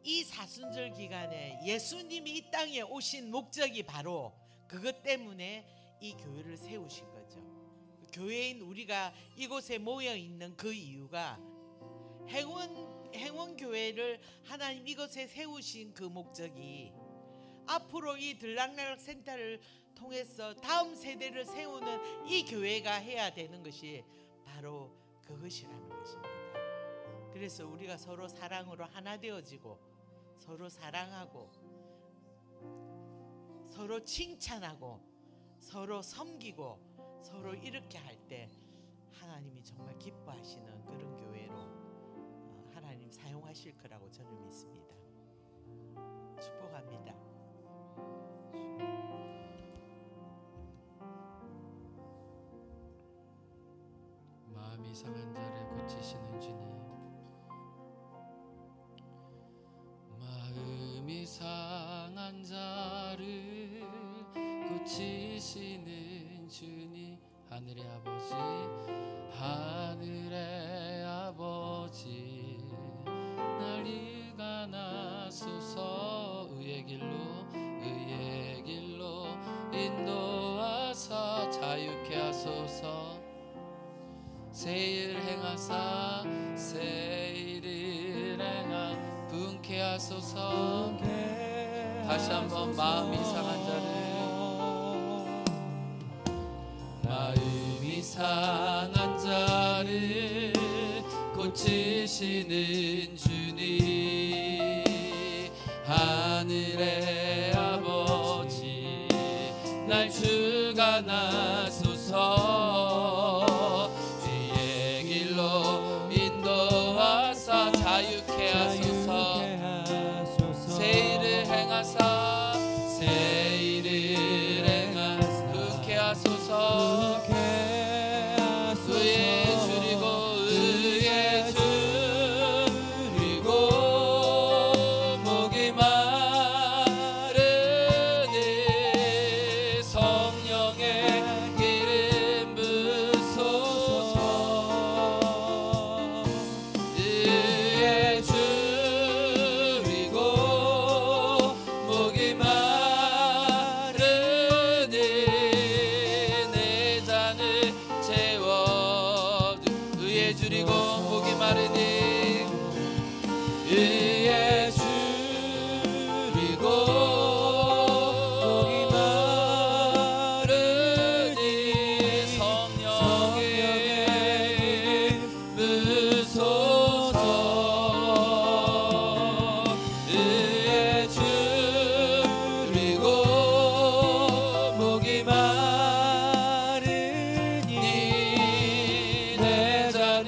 이 사순절 기간에 예수님이 이 땅에 오신 목적이 바로 그것 때문에 이 교회를 세우신 거죠. 교회인 우리가 이곳에 모여 있는 그 이유가 행원교회를 하나님 이곳에 세우신 그 목적이 앞으로 이 들락날락 센터를 통해서 다음 세대를 세우는 이 교회가 해야 되는 것이 바로 그것이라는 것입니다. 그래서 우리가 서로 사랑으로 하나 되어지고 서로 사랑하고 서로 칭찬하고 서로 섬기고 서로 이렇게 할 때 하나님이 정말 기뻐하시는 그런 교회로 하나님 사용하실 거라고 저는 믿습니다. 축복합니다. 마음이 상한 자를 고치시는 주님, 마음이 상한 자를 고치시는 주님, 하늘의 아버지, 하늘의 아버지, 날 일가나소서. 의의 길로 인도하사 자유케 하소서. 세일을 행하사 세일을 행하 분케 하소서. 다시 한번 마음이 상한 자를, 마음이 상한 자를 고치시는 주님, 하늘의 아버지, 날 주관하소서. 주의 길로 인도하사 자유케 하소서. 세일을 행하사 세일을 행하 분케 하소서. 의에 줄이고 의에 줄이고 목이 마르니 성령의 기름 부소서. 의에 줄이고 목이 마르니 내 잔을 채워. 의에 줄이고 목이 마르니 의에 줄이고 목이 마르니 성령의 부소서. 의에 줄이고 목이 마르니 내 잔을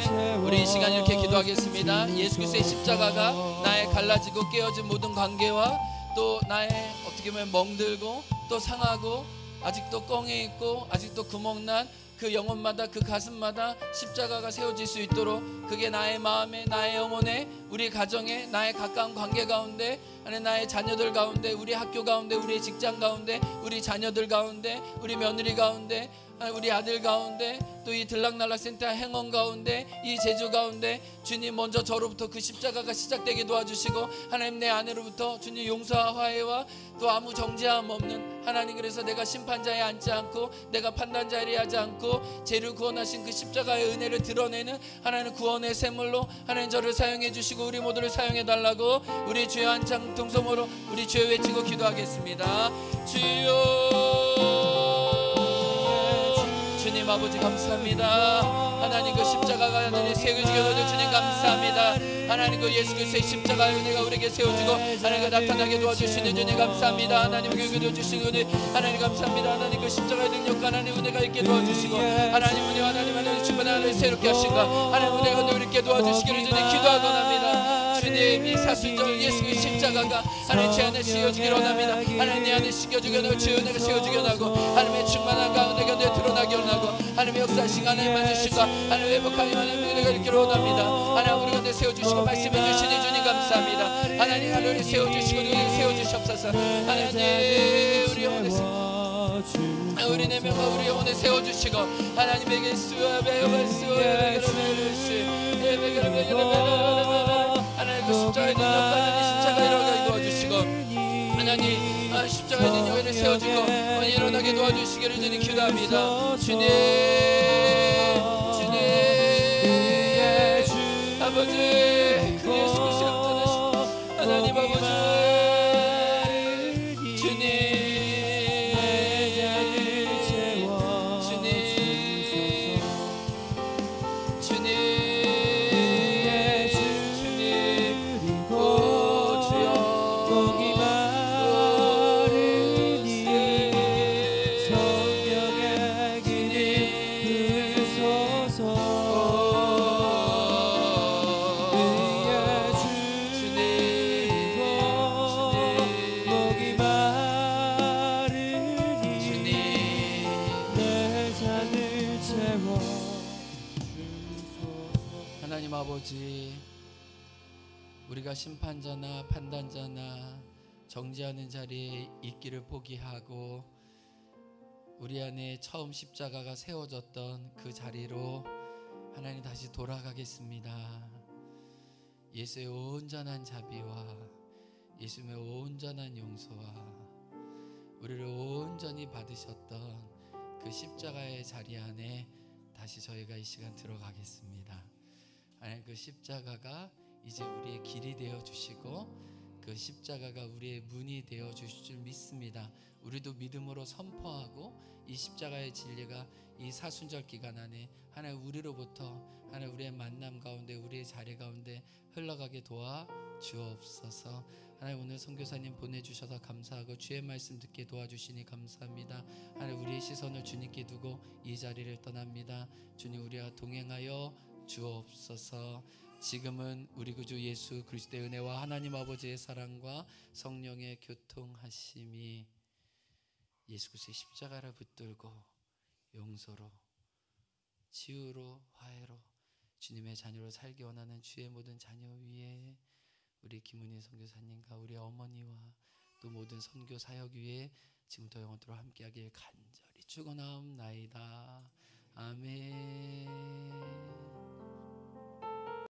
채워. 우리 이 시간 이렇게 기도하겠습니다. 예수 그리스도의 십자가가 나의 갈라지고 깨어진 모든 관계와 또 나의 어떻게 보면 멍들고 또 상하고 아직도 껑에 있고 아직도 구멍난 그 영혼마다 그 가슴마다 십자가가 세워질 수 있도록, 그게 나의 마음에 나의 영혼에 우리 가정에 나의 가까운 관계 가운데 하나님 나의 자녀들 가운데, 우리 학교 가운데, 우리 직장 가운데, 우리 자녀들 가운데, 우리 며느리 가운데, 우리 아들 가운데, 또 이 들락날락센터 행원 가운데, 이 제주 가운데 주님 먼저 저로부터 그 십자가가 시작되게 도와주시고, 하나님 내 안으로부터 주님 용서와 화해와 또 아무 정죄함 없는 하나님, 그래서 내가 심판자에 앉지 않고 내가 판단자리에 하지 않고 죄를 구원하신 그 십자가의 은혜를 드러내는 하나님 구원의 샘물로 하나님 저를 사용해 주시고 우리 모두를 사용해 달라고 우리 주여 한 장통성으로 우리 주여 외치고 기도하겠습니다. 주여, 주님 아버지 감사합니다. 하나님 그 십자가가 하나님 세워지게 주님 감사합니다. 하나님 그 예수 그리스도의 십자가의 은혜가 우리에게 세워지고 하나님과 나타나게 도와주시는 주님 감사합니다. 하나님 그 은혜 주시는 은혜 하나님 감사합니다. 하나님 그 십자가의 능력과 하나님 은혜가 있게 도와주시고 하나님 은혜 하나님 충만한 은혜 새롭게 하신가 하나님 은혜가 우리에게 도와주시기를 주님 기도하고납니다. 주님 이 사순절 예수 그리스도의 십자가가 하나님 제 안에 씌워지기를 원합니다. 하나님 내 안에 씌워지게 하고 주의 은혜가 씌워지게 하고 하나님의 충만한 가운데가 내 드러나게 하고 하나님의 역사하신 하나님 만드시고 하나님 회복하며 하나님의 은혜가 있기를 원합니다. 하나님 우리 가운데 세워주시고 말씀해 주시니 주님 감사합니다. 하나님 하나님 세워주시고 우리 세워주시옵소서. 하나님 우리 영혼에 우리 네 명과 우리 영혼에 세워주시고 하나님에게 하나님 그 십자가의 능력과 하나님 십자가 일어나게 도와주시고 하나님 십자가의 능력을 세워주고 일어나게 도와주시기를 주님 기도합니다. 주님 아버지 그 예수 그리스도 하나님 아버지 아버지, 우리가 심판자나 판단자나 정죄하는 자리에 있기를 포기하고 우리 안에 처음 십자가가 세워졌던 그 자리로 하나님 다시 돌아가겠습니다. 예수의 온전한 자비와 예수의 온전한 용서와 우리를 온전히 받으셨던 그 십자가의 자리 안에 다시 저희가 이 시간 들어가겠습니다. 하나님 그 십자가가 이제 우리의 길이 되어 주시고 그 십자가가 우리의 문이 되어 주실 줄 믿습니다. 우리도 믿음으로 선포하고 이 십자가의 진리가 이 사순절 기간 안에 하나님 우리로부터 하나님 우리의 만남 가운데 우리의 자리 가운데 흘러가게 도와 주옵소서. 하나님 오늘 선교사님 보내주셔서 감사하고 주의 말씀 듣게 도와주시니 감사합니다. 하나님 우리의 시선을 주님께 두고 이 자리를 떠납니다. 주님 우리와 동행하여 주옵소서. 지금은 우리 구주 예수 그리스도의 은혜와 하나님 아버지의 사랑과 성령의 교통하심이 예수 그리스도의 십자가를 붙들고 용서로 치유로 화해로 주님의 자녀로 살기 원하는 주의 모든 자녀 위에 우리 김은희 선교사님과 우리 어머니와 또 모든 선교 사역 위에 지금부터 영원토록 함께하길 간절히 축원하옵나이다. 아멘.